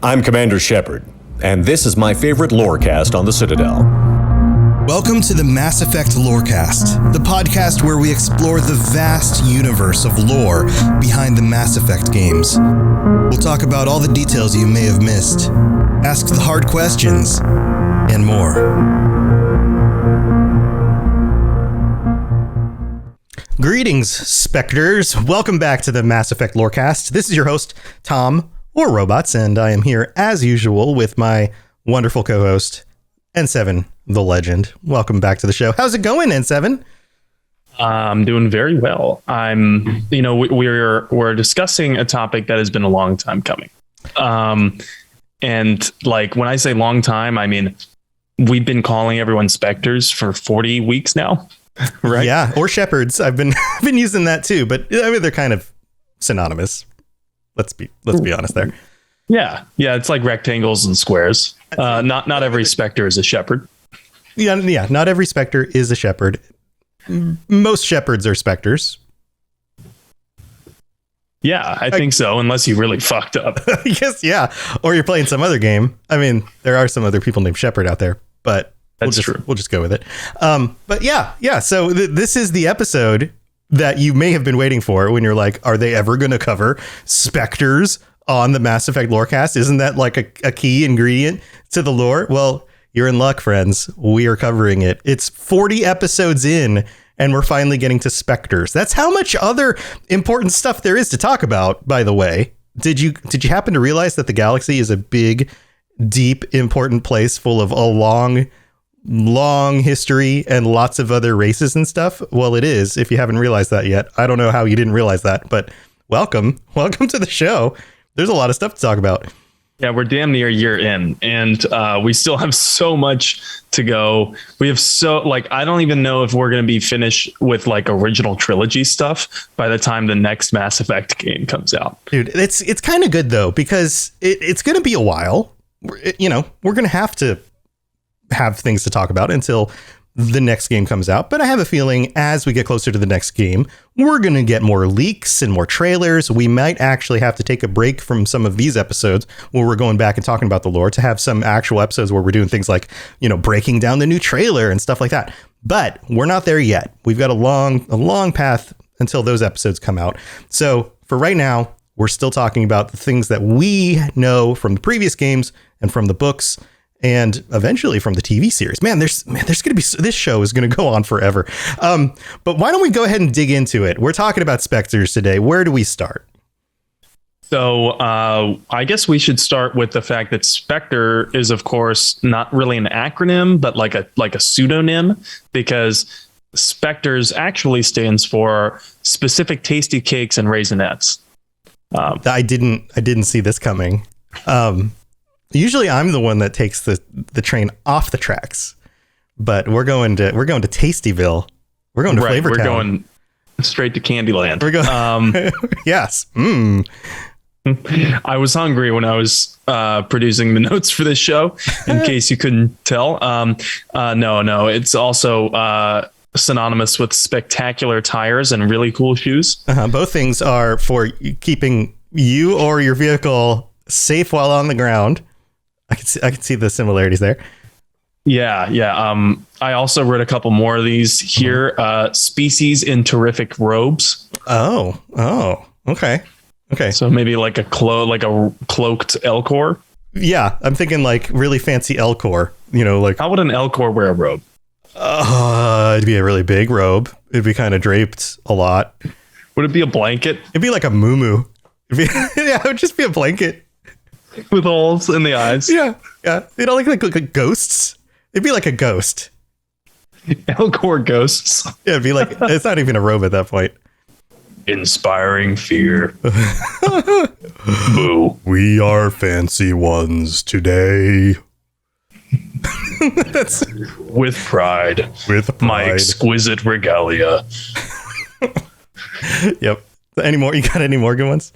I'm Commander Shepard, and this is my favorite Lorecast on the Citadel. Welcome to the Mass Effect Lorecast, the podcast where we explore the vast universe of lore behind the Mass Effect games. We'll talk about all the details you may have missed, ask the hard questions, and more. Greetings, Spectres. Welcome back to the Mass Effect Lorecast. This is your host, Tom, or Robots, and I am here, as usual, with my wonderful co-host, N7, the legend. Welcome back to the show. How's it going, N7? I'm doing very well. We're discussing a topic that has been a long time coming. And like when I say long time, I mean, we've been calling everyone Spectres for 40 weeks now. Right. Yeah. Or Shepherds. I've been using that too, but I mean, they're kind of synonymous. Let's be honest there. Yeah. Yeah. It's like rectangles and squares. Not every Spectre is a Shepherd. Yeah. Not every Spectre is a Shepherd. Most Shepherds are Spectres. Yeah, I think so. Unless you really fucked up. Yes. Yeah. Or you're playing some other game. I mean, there are some other people named Shepard out there, but that's true. We'll just go with it. But yeah. So this is the episode that you may have been waiting for when you're like, are they ever going to cover Spectres on the Mass Effect Lorecast? Isn't that like a key ingredient to the lore? Well, you're in luck, friends. We are covering it. It's 40 episodes in, and we're finally getting to Spectres. That's how much other important stuff there is to talk about, by the way. Did you happen to realize that the galaxy is a big, deep, important place full of a long history and lots of other races and stuff? Well, it is, if you haven't realized that yet. I don't know how you didn't realize that, but welcome to the show. There's a lot of stuff to talk about. Yeah, we're damn near a year in, and we still have so much to go. We have I don't even know if we're going to be finished with like original trilogy stuff by the time the next Mass Effect game comes out. Dude, it's kind of good though, because it's going to be a while. We're going to have things to talk about until the next game comes out. But I have a feeling as we get closer to the next game, we're going to get more leaks and more trailers. We might actually have to take a break from some of these episodes where we're going back and talking about the lore to have some actual episodes where we're doing things like, breaking down the new trailer and stuff like that. But we're not there yet. We've got a long path until those episodes come out. So for right now, we're still talking about the things that we know from the previous games and from the books, and eventually from the TV series. Man, there's going to be, this show is going to go on forever. But why don't we go ahead and dig into it? We're talking about Spectres today. Where do we start? So I guess we should start with the fact that Spectre is, of course, not really an acronym, but like a pseudonym, because Spectres actually stands for Specific Tasty Cakes and Raisinets. I didn't see this coming. Usually I'm the one that takes the train off the tracks, but we're going to Tastyville. We're going to Flavortown. We're going straight to Candyland. We're going. Yes. I was hungry when I was producing the notes for this show, in case you couldn't tell. No, it's also synonymous with spectacular tires and really cool shoes. Both things are for keeping you or your vehicle safe while on the ground. I can see the similarities there. Yeah. I also wrote a couple more of these here. Species in terrific robes. Oh, okay. So maybe like a cloaked Elcor. Yeah, I'm thinking like really fancy Elcor. Like how would an Elcor wear a robe? It'd be a really big robe. It'd be kind of draped a lot. Would it be a blanket? It'd be like a muumuu. Yeah, it would just be a blanket. With holes in the eyes. Yeah. Like ghosts. It'd be like a ghost. Elcor ghosts. Yeah, it'd be like, it's not even a robe at that point. Inspiring fear. Boo. We are fancy ones today. That's with pride. My exquisite regalia. Yep. Any more? You got any more good ones?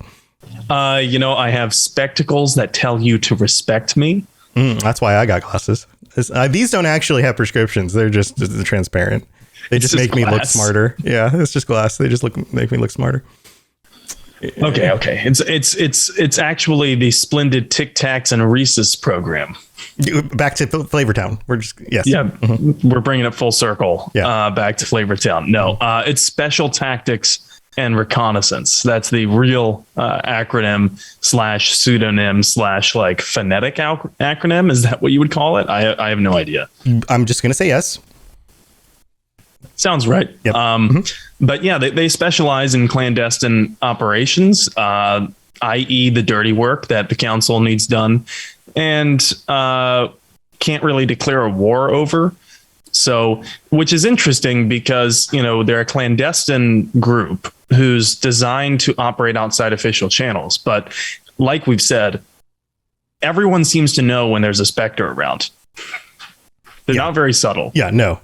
I have spectacles that tell you to respect me. That's why I got glasses. These don't actually have prescriptions. They're just transparent. They just make me look smarter. Yeah, it's just glass. They just make me look smarter. Okay. It's actually the splendid Tic Tacs and Reese's program. Back to Flavortown. We're just We're bringing it full circle. Back to Flavortown. No, it's Special Tactics and Reconnaissance. That's the real acronym / pseudonym / like phonetic acronym. Is that what you would call it? I have no idea. I'm just gonna say yes. Sounds right. Yep. But yeah, they specialize in clandestine operations, i.e. the dirty work that the council needs done and can't really declare a war over. So, which is interesting because, they're a clandestine group who's designed to operate outside official channels. But like we've said, everyone seems to know when there's a Spectre around. They're not very subtle. Yeah, no.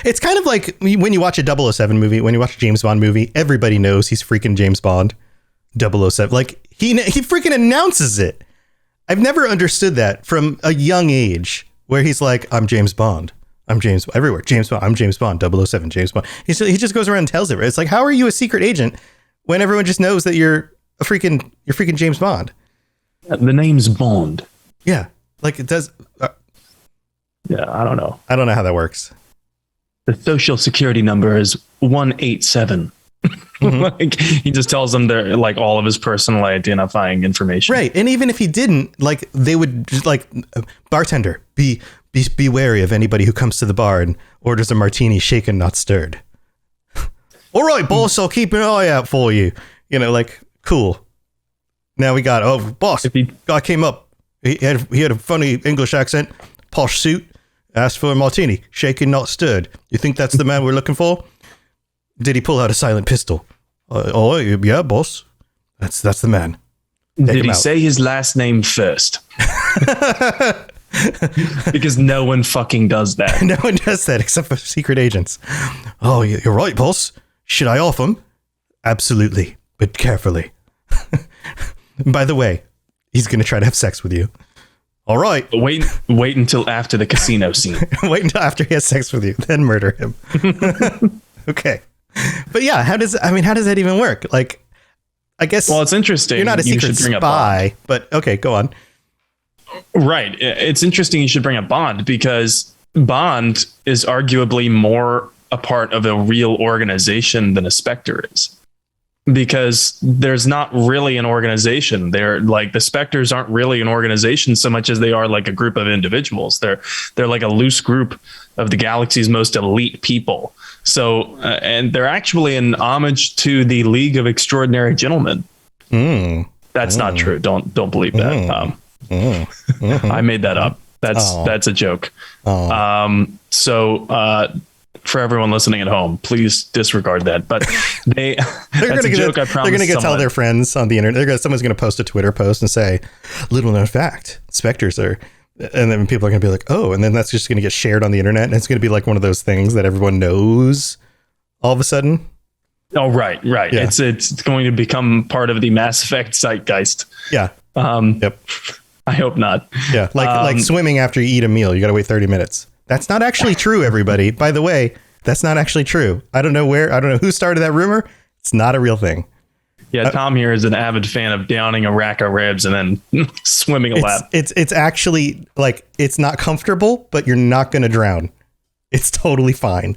It's kind of like when you watch a 007 movie, when you watch a James Bond movie, everybody knows he's freaking James Bond 007. Like he freaking announces it. I've never understood that from a young age where he's like, I'm James Bond. I'm James everywhere. James Bond. I'm James Bond 007. James Bond. He just goes around and tells it. It's like, how are you a secret agent when everyone just knows that you're freaking James Bond? The name's Bond. Yeah. Like it does. Yeah. I don't know. I don't know how that works. The social security number is 187. Like he just tells them they're like all of his personal identifying information. Right. And even if he didn't, like they would just like bartender, be wary of anybody who comes to the bar and orders a martini shaken, not stirred. All right, boss, I'll keep an eye out for you. Like cool. Now we got boss. Guy came up. He had a funny English accent, posh suit. Asked for a martini, shaken, not stirred. You think that's the man we're looking for? Did he pull out a silent pistol? Oh, yeah, boss. That's the man. Did he say his last name first? Because no one fucking does that. No one does that except for secret agents. Oh, you're right, boss. Should I off him? Absolutely, but carefully. By the way, he's going to try to have sex with you. All right. Wait until after the casino scene. Wait until after he has sex with you, then murder him. Okay. But yeah, how does that even work? Like, I guess. Well, it's interesting. You're not a secret spy, but okay, go on. Right. It's interesting you should bring up Bond because Bond is arguably more a part of a real organization than a Spectre is. Because there's not really an organization. They're like the Spectres aren't really an organization so much as they are like a group of individuals. They're like a loose group of the galaxy's most elite people. So and they're actually an homage to the League of Extraordinary Gentlemen. That's not true. Don't believe that. I made that up. That's a joke. For everyone listening at home, please disregard that. But they're going to tell their friends on the internet. Someone's going to post a Twitter post and say, "Little known fact: Spectres are," and then people are going to be like, "Oh," and then that's just going to get shared on the internet, and it's going to be like one of those things that everyone knows all of a sudden. Oh, right. Yeah. It's going to become part of the Mass Effect zeitgeist. Yeah. Yep. I hope not. Yeah, like swimming after you eat a meal, you got to wait 30 minutes. That's not actually true, everybody. By the way, that's not actually true. I don't know who started that rumor. It's not a real thing. Yeah, Tom here is an avid fan of downing a rack of ribs and then swimming a lap. It's actually like it's not comfortable, but you're not going to drown. It's totally fine.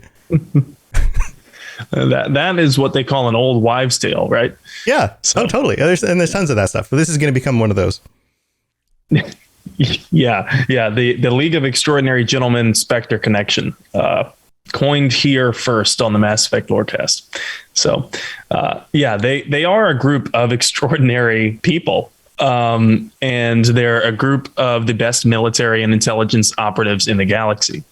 That is what they call an old wives' tale, right? Yeah. So. Oh, totally. There's tons of that stuff. But this is going to become one of those. Yeah. The League of Extraordinary Gentlemen Spectre connection, coined here first on the Mass Effect Lorecast. So, they are a group of extraordinary people, and they're a group of the best military and intelligence operatives in the galaxy.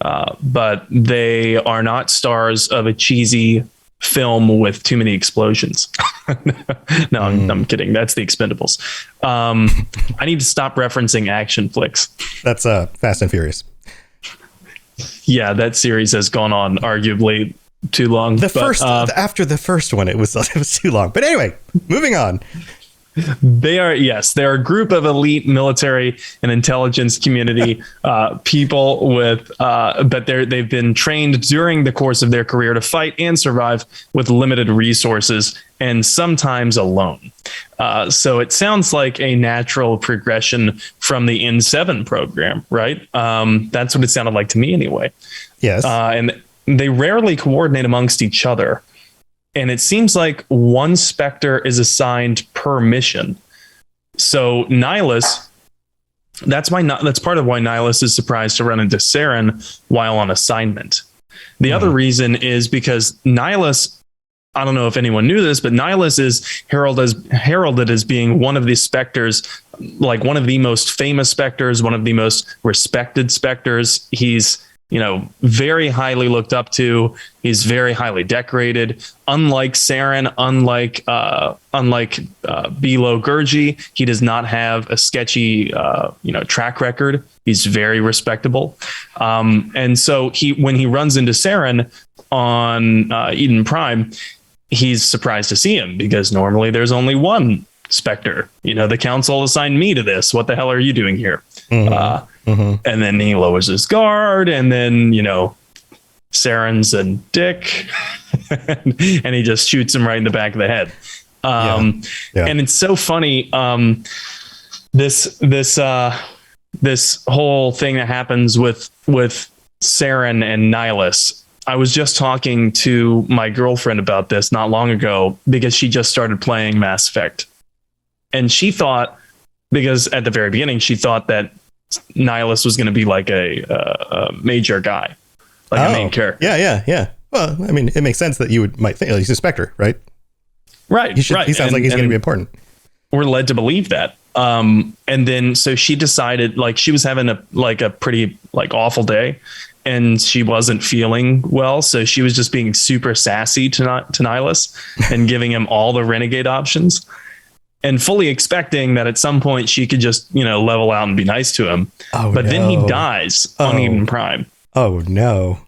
But they are not stars of a cheesy film with too many explosions. No, I'm kidding. That's the Expendables. I need to stop referencing action flicks. That's Fast and Furious. Yeah, that series has gone on arguably too long. After the first one, it was too long. But anyway, moving on. They are, yes, they're a group of elite military and intelligence community people with, but they've been trained during the course of their career to fight and survive with limited resources and sometimes alone. So it sounds like a natural progression from the N7 program, right? That's what it sounded like to me anyway. Yes. And they rarely coordinate amongst each other. And it seems like one Spectre is assigned per mission. So Nihilus, that's part of why Nihilus is surprised to run into Saren while on assignment. The other reason is because Nihilus, I don't know if anyone knew this, but Nihilus is heralded as being one of the Spectres, like one of the most famous Spectres, one of the most respected Spectres. He's, very highly looked up to. He's very highly decorated. Unlike Saren, unlike Bilo Gurgi, he does not have a sketchy, track record. He's very respectable. And so when he runs into Saren on Eden Prime, he's surprised to see him because normally there's only one Spectre. The council assigned me to this. What the hell are you doing here? And then he lowers his guard, and then Saren's a dick, and he just shoots him right in the back of the head. And it's so funny. This whole thing that happens with Saren and Nihilus. I was just talking to my girlfriend about this not long ago because she just started playing Mass Effect, and she thought, because at the very beginning she thought that Nihilus was going to be like a major guy, like a main character. Yeah. Well, I mean, it makes sense that you might think he's a Spectre, right? Right. He sounds like he's going to be important. We're led to believe that. And then so she decided, like, she was having a pretty awful day, and she wasn't feeling well. So she was just being super sassy to Nihilus and giving him all the renegade options, and fully expecting that at some point she could just, level out and be nice to him. Then he dies on Eden Prime. Oh, no.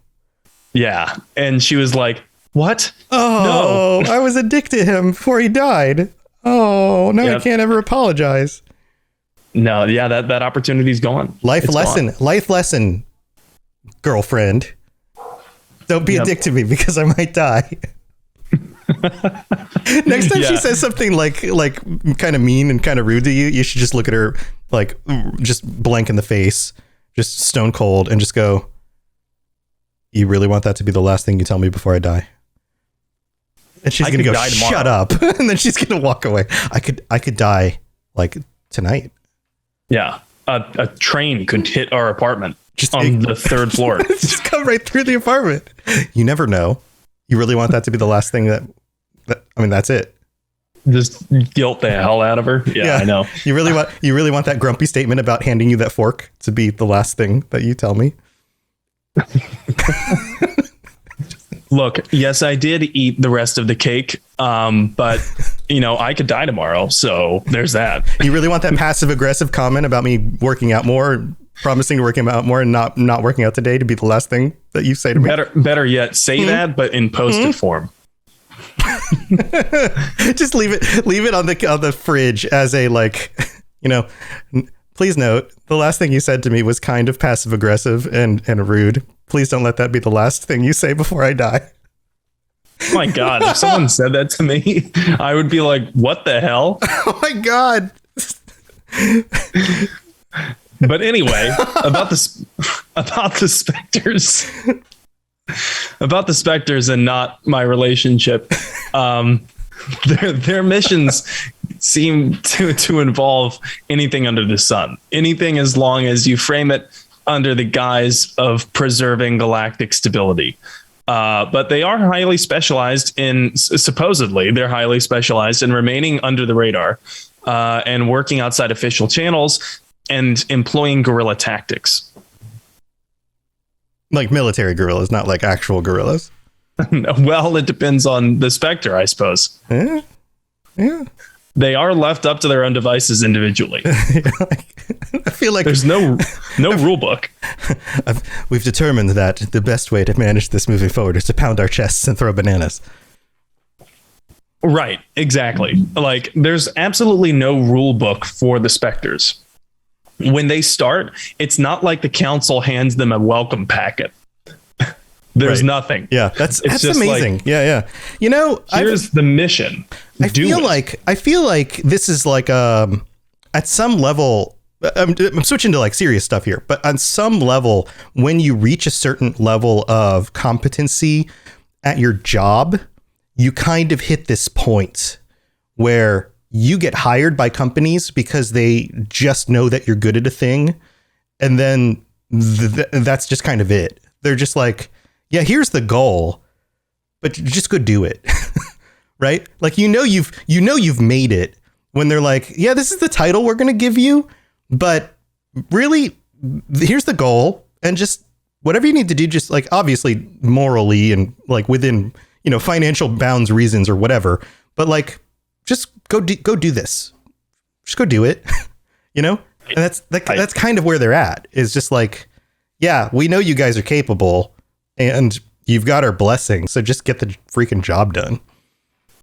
Yeah. And she was like, what? Oh, no. I was a dick to him before he died. Oh, no, I can't ever apologize. No, yeah, that opportunity's gone. Life lesson, girlfriend. Don't be a dick to me because I might die. Next time she says something like kind of mean and kind of rude to you, you should just look at her like just blank in the face, just stone cold, and just go, "You really want that to be the last thing you tell me before I die?" And she's gonna go, "Shut up," and then she's gonna walk away. I could die like tonight. Yeah, a train could hit our apartment just on the third floor. Just come right through the apartment. You never know. You really want that to be the last thing that I mean, that's it. Just guilt the hell out of her. Yeah, I know. You really want that grumpy statement about handing you that fork to be the last thing that you tell me? Look, yes, I did eat the rest of the cake, but I could die tomorrow, so there's that. You really want that passive aggressive comment about me working out more, promising to work out more, and not working out today to be the last thing that you say to me? Better yet, say that, but in posted form. Just leave it on the fridge as a please note, the last thing you said to me was kind of passive aggressive and rude. Please don't let that be the last thing you say before I die. Oh my God, if someone said that to me, I would be like, what the hell? Oh my God. But anyway, about the Spectres. About the Spectres and not my relationship. Their missions seem to involve anything under the sun. Anything as long as you frame it under the guise of preserving galactic stability. But they are highly specialized supposedly they're highly specialized in remaining under the radar and working outside official channels and employing guerrilla tactics. Like military guerrillas, not like actual guerrillas. Well, it depends on the Spectre, I suppose. Yeah. They are left up to their own devices individually. I feel like there's no rule book. We've determined that the best way to manage this moving forward is to pound our chests and throw bananas. Right, exactly. Like there's absolutely no rule book for the Spectres. When they start, it's not like the council hands them a welcome packet. There's Right. nothing. Yeah, that's just amazing. like, yeah. You know, here's the mission. I feel like this is like at some level. I'm switching to like serious stuff here, but on some level, when you reach a certain level of competency at your job, you kind of hit this point where you get hired by companies because they just know that you're good at a thing. And then that's just kind of it. They're just like, yeah, here's the goal, but just go do it. Right? Like, you've made it when they're like, yeah, this is the title we're going to give you, but really here's the goal, and just whatever you need to do, just like obviously morally and like within, financial bounds, reasons or whatever, but like, just go do this. Just go do it. And that's kind of where they're at, is just like, yeah, we know you guys are capable and you've got our blessing. So just get the freaking job done.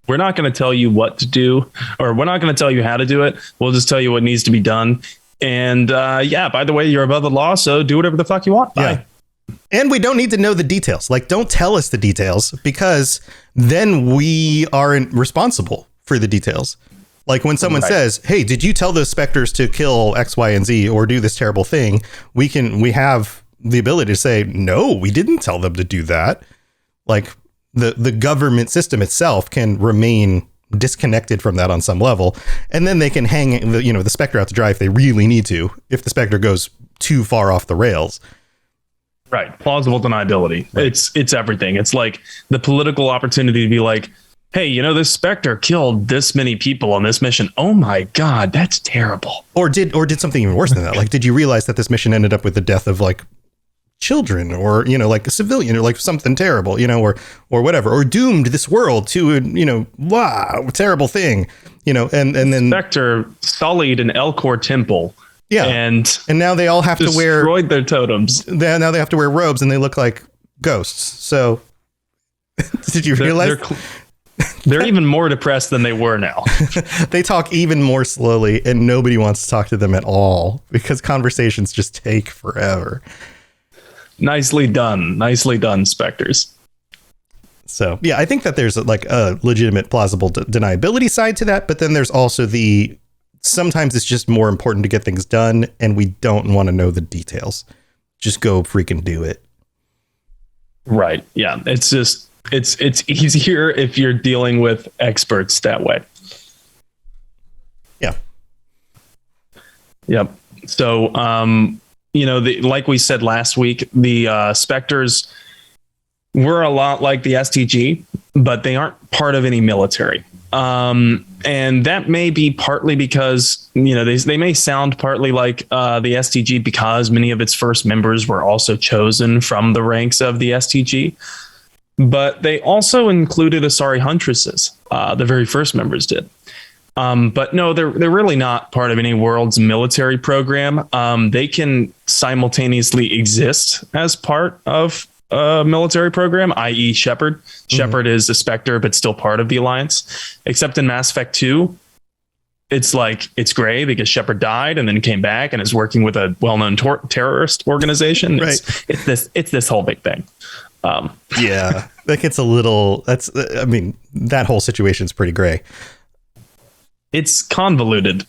We're not going to tell you what to do, or we're not going to tell you how to do it. We'll just tell you what needs to be done. And by the way, you're above the law, so do whatever the fuck you want. Bye. Yeah. And we don't need to know the details. Like, don't tell us the details, because then we aren't responsible for the details. Like when someone says, hey, did you tell the Spectres to kill X, Y, and Z or do this terrible thing? We have the ability to say, no, we didn't tell them to do that. Like the government system itself can remain disconnected from that on some level. And then they can hang the Spectre out to dry if they really need to, if the Spectre goes too far off the rails. Right. Plausible deniability. Right. It's everything. It's like the political opportunity to be like, hey, this Spectre killed this many people on this mission. Oh my God, that's terrible. Or did something even worse than that. Like, did you realize that this mission ended up with the death of like children, or, like a civilian, or like something terrible, or whatever, or doomed this world to, wow, terrible thing, and then Spectre sullied an Elcor temple. Yeah. And now they all have to wear, destroyed their totems. Now they have to wear robes and they look like ghosts. So did you realize they're even more depressed than they were now? They talk even more slowly and nobody wants to talk to them at all because conversations just take forever. Nicely done, Spectres. So, yeah, I think that there's like a legitimate plausible deniability side to that. But then there's also sometimes it's just more important to get things done and we don't want to know the details. Just go freaking do it. Right. Yeah. It's just, it's easier if you're dealing with experts that way. Yeah. Yep. So, like we said last week, the Spectres were a lot like the STG, but they aren't part of any military. And that may be partly because, they may sound partly like the STG because many of its first members were also chosen from the ranks of the STG. But they also included Asari Huntresses. The very first members did. But no, they're really not part of any world's military program. They can simultaneously exist as part of a military program, i.e. Shepard. Mm-hmm. Shepard is a Spectre, but still part of the Alliance. Except in Mass Effect 2, it's gray because Shepard died and then came back and is working with a well-known terrorist organization. Right. It's this whole big thing. Yeah, that gets a little. That whole situation's pretty gray. It's convoluted,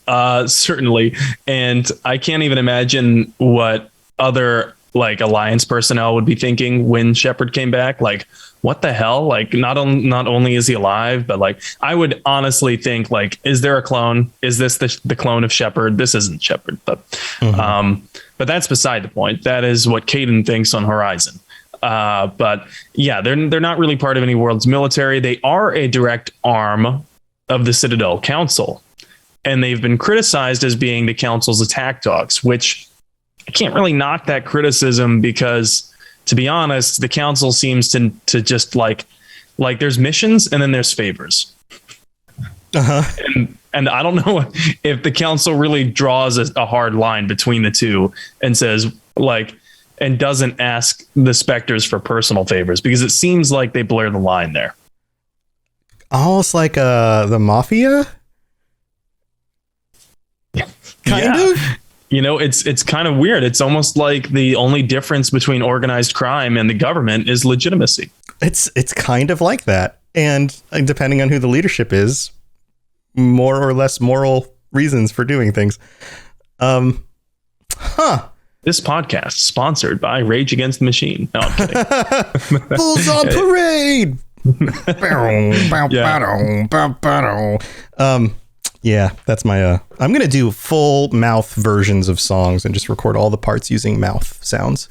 certainly, and I can't even imagine what other Alliance personnel would be thinking when Shepard came back. Like, what the hell? Like, not only is he alive, but I would honestly think is there a clone? Is this the clone of Shepard? This isn't Shepard, but but that's beside the point. That is what Caden thinks on Horizon. But yeah, they're not really part of any world's military. They are a direct arm of the Citadel Council, and they've been criticized as being the Council's attack dogs, which I can't really knock that criticism because, to be honest, the Council seems to just like there's missions and then there's favors. And I don't know if the Council really draws a hard line between the two and says and doesn't ask the Spectres for personal favors, because it seems like they blur the line there. almost like the mafia. Kind of. You know, it's kind of weird. It's almost like the only difference between organized crime and the government is legitimacy. It's kind of like that. And depending on who the leadership is, more or less moral reasons for doing things. This podcast sponsored by Rage Against the Machine. No, I'm kidding. Bulls on parade. Yeah, that's my I'm gonna do full mouth versions of songs and just record all the parts using mouth sounds.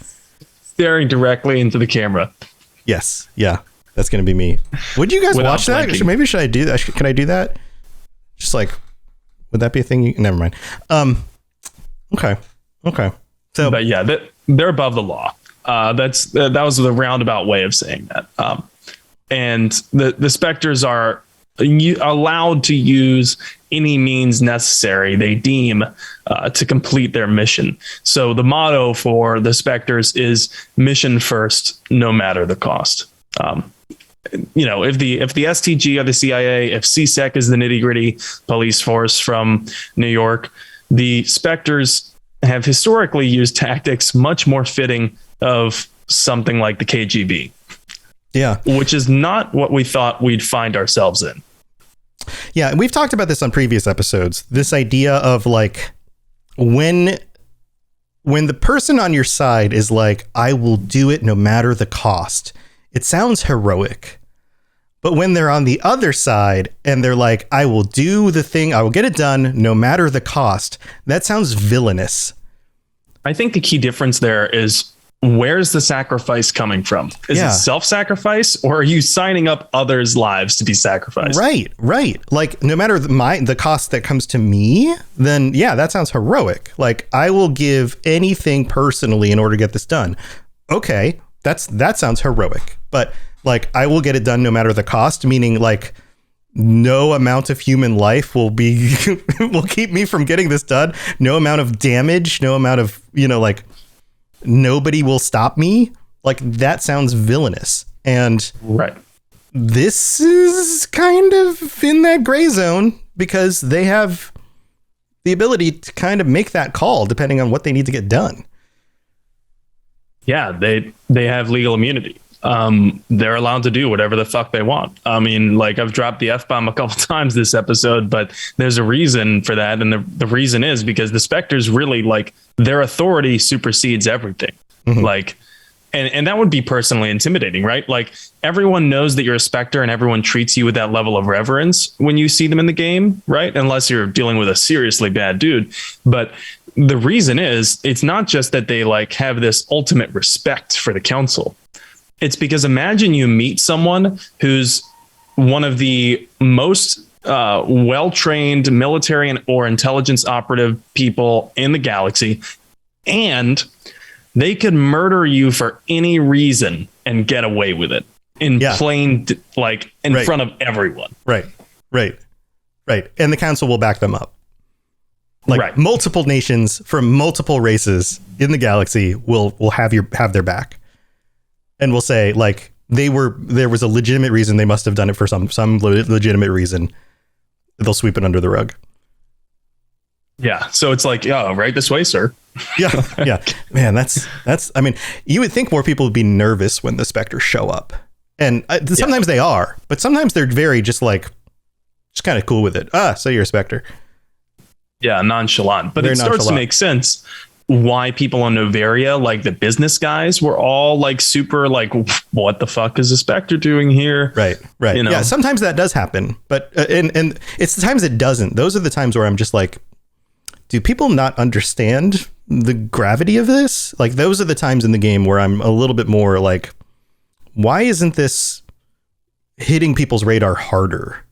Staring directly into the camera. Yes, yeah, that's gonna be me. Would you guys watch that? Maybe should I do that? Can I do that? Just like, would that be a thing? Never mind. Okay. So, but yeah, they're above the law. That was the roundabout way of saying that. And the Spectres are allowed to use any means necessary they deem to complete their mission. So the motto for the Spectres is mission first, no matter the cost. You know, if the STG or the CIA, if CSEC is the nitty gritty police force from New York, the Spectres have historically used tactics much more fitting of something like the KGB. Yeah. Which is not what we thought we'd find ourselves in. Yeah. And we've talked about this on previous episodes. This idea of like when the person on your side is like, I will do it no matter the cost, it sounds heroic. But when they're on the other side and they're like, I will do the thing, I will get it done no matter the cost, that sounds villainous. I think the key difference there is, where's the sacrifice coming from? Is it self-sacrifice, or are you signing up others' lives to be sacrificed? Right. Like, no matter the cost that comes to me, then yeah, that sounds heroic. Like, I will give anything personally in order to get this done. Okay, that sounds heroic. But like, I will get it done no matter the cost, meaning like no amount of human life will keep me from getting this done. No amount of damage, no amount of, like, nobody will stop me. Like, that sounds villainous. And right, this is kind of in that gray zone because they have the ability to kind of make that call depending on what they need to get done. Yeah, they have legal immunity. They're allowed to do whatever the fuck they want. I mean, like, I've dropped the F-bomb a couple times this episode, but there's a reason for that. And the reason is because the Spectres really, like, their authority supersedes everything. Mm-hmm. Like, and that would be personally intimidating, right? Like, everyone knows that you're a Spectre and everyone treats you with that level of reverence when you see them in the game, right? Unless you're dealing with a seriously bad dude. But the reason is, it's not just that they like have this ultimate respect for the council. It's because imagine you meet someone who's one of the most well-trained military or intelligence operative people in the galaxy, and they could murder you for any reason and get away with it in plain, like, in front of everyone. Right. And the council will back them up. Like, multiple nations from multiple races in the galaxy will have their back. And we'll say, like, there was a legitimate reason, they must have done it for some legitimate reason. They'll sweep it under the rug. Yeah. So it's like, yeah, right this way, sir. Yeah. Man, that's, I mean, you would think more people would be nervous when the Spectres show up. And sometimes they are, but sometimes they're very just kind of cool with it. So you're a Spectre. Yeah. Nonchalant. But it starts to make sense why people on Novaria, like the business guys, were all like super like, what the fuck is a Spectre doing here? Right. You know? Yeah, sometimes that does happen, but and it's the times it doesn't. Those are the times where I'm just like, do people not understand the gravity of this? Like, those are the times in the game where I'm a little bit more like, why isn't this hitting people's radar harder?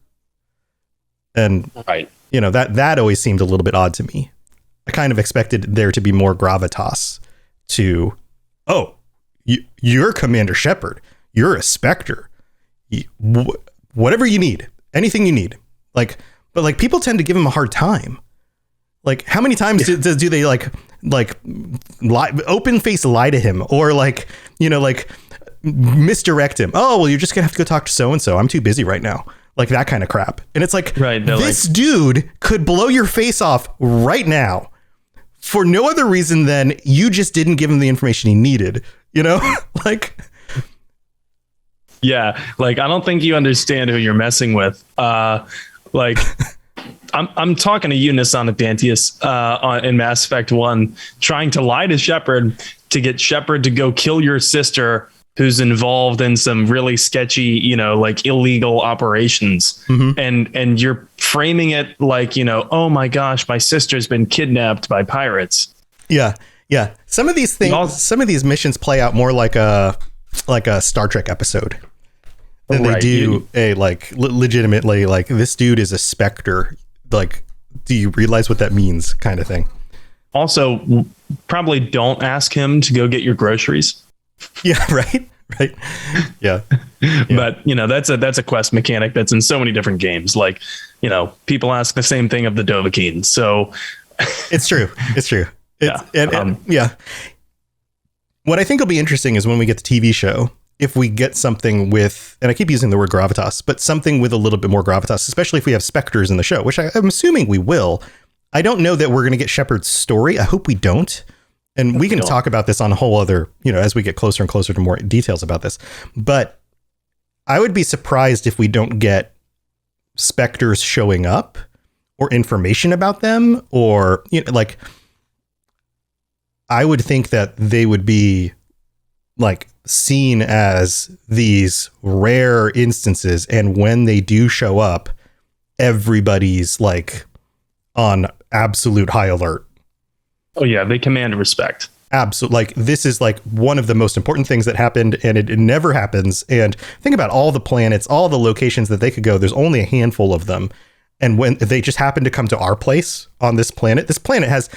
And that always seemed a little bit odd to me. I kind of expected there to be more gravitas to, you're Commander Shepard. You're a Spectre. Whatever you need, anything you need. Like, but like, people tend to give him a hard time. Like, how many times do they like open face lie to him, or like, misdirect him? Oh, well, you're just gonna have to go talk to so and so. I'm too busy right now. like that kind of crap. And it's like, right, this dude could blow your face off right now for no other reason than you just didn't give him the information he needed, like. Yeah, like I don't think you understand who you're messing with. Like I'm talking to you, Nisana Dantius, in Mass Effect 1, trying to lie to Shepard to get Shepard to go kill your sister, who's involved in some really sketchy, like illegal operations. And you're framing it like, oh my gosh, my sister's been kidnapped by pirates. Yeah. Yeah. Some of these things, some of these missions play out more like a Star Trek episode than they do legitimately like, this dude is a Spectre. Like, do you realize what that means kind of thing? Also, probably don't ask him to go get your groceries. Yeah, right. Yeah. But that's a quest mechanic that's in so many different games. Like, people ask the same thing of the Dovahkiin. So it's true. Yeah. What I think will be interesting is when we get the TV show, if we get something with, and I keep using the word gravitas, but something with a little bit more gravitas, especially if we have Spectres in the show, which I'm assuming we will. I don't know that we're going to get Shepard's story. I hope we don't. And we can talk about this on a whole other, as we get closer and closer to more details about this. But I would be surprised if we don't get Spectres showing up or information about them, or, like, I would think that they would be like seen as these rare instances. And when they do show up, everybody's like on absolute high alert. Oh yeah, they command respect. Absolutely. Like, this is like one of the most important things that happened, and it never happens. And think about all the planets, all the locations that they could go. There's only a handful of them. And when they just happen to come to our place on this planet has,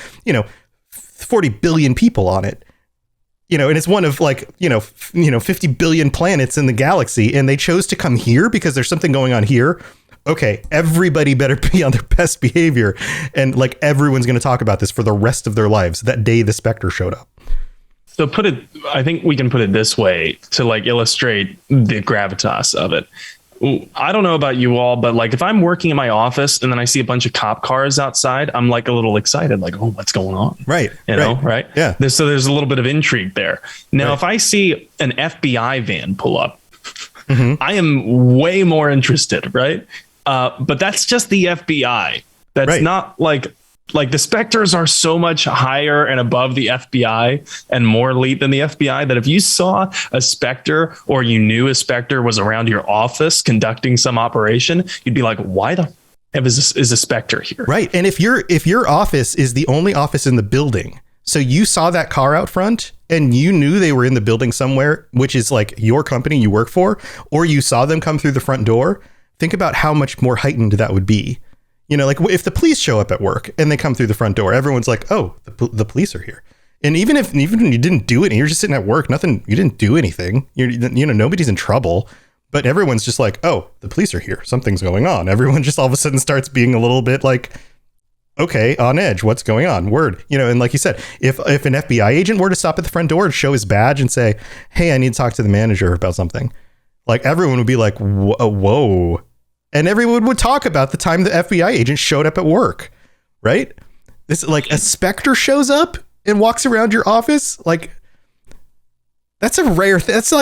40 billion people on it, and it's one of like, 50 billion planets in the galaxy. And they chose to come here because there's something going on here. Okay, everybody better be on their best behavior. And like, everyone's going to talk about this for the rest of their lives that day the Spectre showed up. So I think we can put it this way to like illustrate the gravitas of it. I don't know about you all, but like if I'm working in my office and then I see a bunch of cop cars outside, I'm like a little excited, like, oh, what's going on? Right. Right. Yeah. So there's a little bit of intrigue there. Now, if I see an FBI van pull up, I am way more interested. Right. But that's just the FBI. That's not like the Spectres are so much higher and above the FBI and more elite than the FBI that if you saw a Spectre or you knew a Spectre was around your office conducting some operation, you'd be like, why the f is a Spectre here? Right. And if your office is the only office in the building, so you saw that car out front and you knew they were in the building somewhere, which is like your company you work for, or you saw them come through the front door, think about how much more heightened that would be. Like if the police show up at work and they come through the front door, everyone's like, oh, the police are here. And even when you didn't do it, you're just sitting at work, you didn't do anything. Nobody's in trouble, but everyone's just like, oh, the police are here. Something's going on. Everyone just all of a sudden starts being a little bit like, okay, on edge. What's going on? Word. And like you said, if an FBI agent were to stop at the front door and show his badge and say, hey, I need to talk to the manager about something, like everyone would be like, whoa. And everyone would talk about the time the FBI agent showed up at work, right? This like a Spectre shows up and walks around your office. Like, that's a rare thing. That's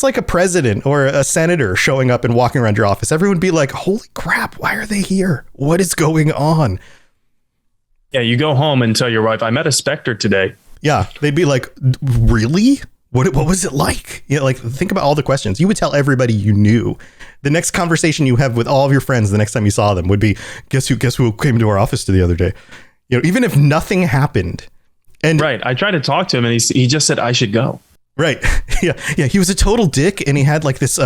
like a president or a senator showing up and walking around your office. Everyone would be like, holy crap, why are they here? What is going on? Yeah, you go home and tell your wife, I met a Spectre today. Yeah, they'd be like, really? What was it like? Like, think about all the questions. You would tell everybody you knew. The next conversation you have with all of your friends the next time you saw them would be, guess who came to our office the other day? Even if nothing happened. And right. I tried to talk to him and he just said I should go. Right. Yeah. He was a total dick and he had like this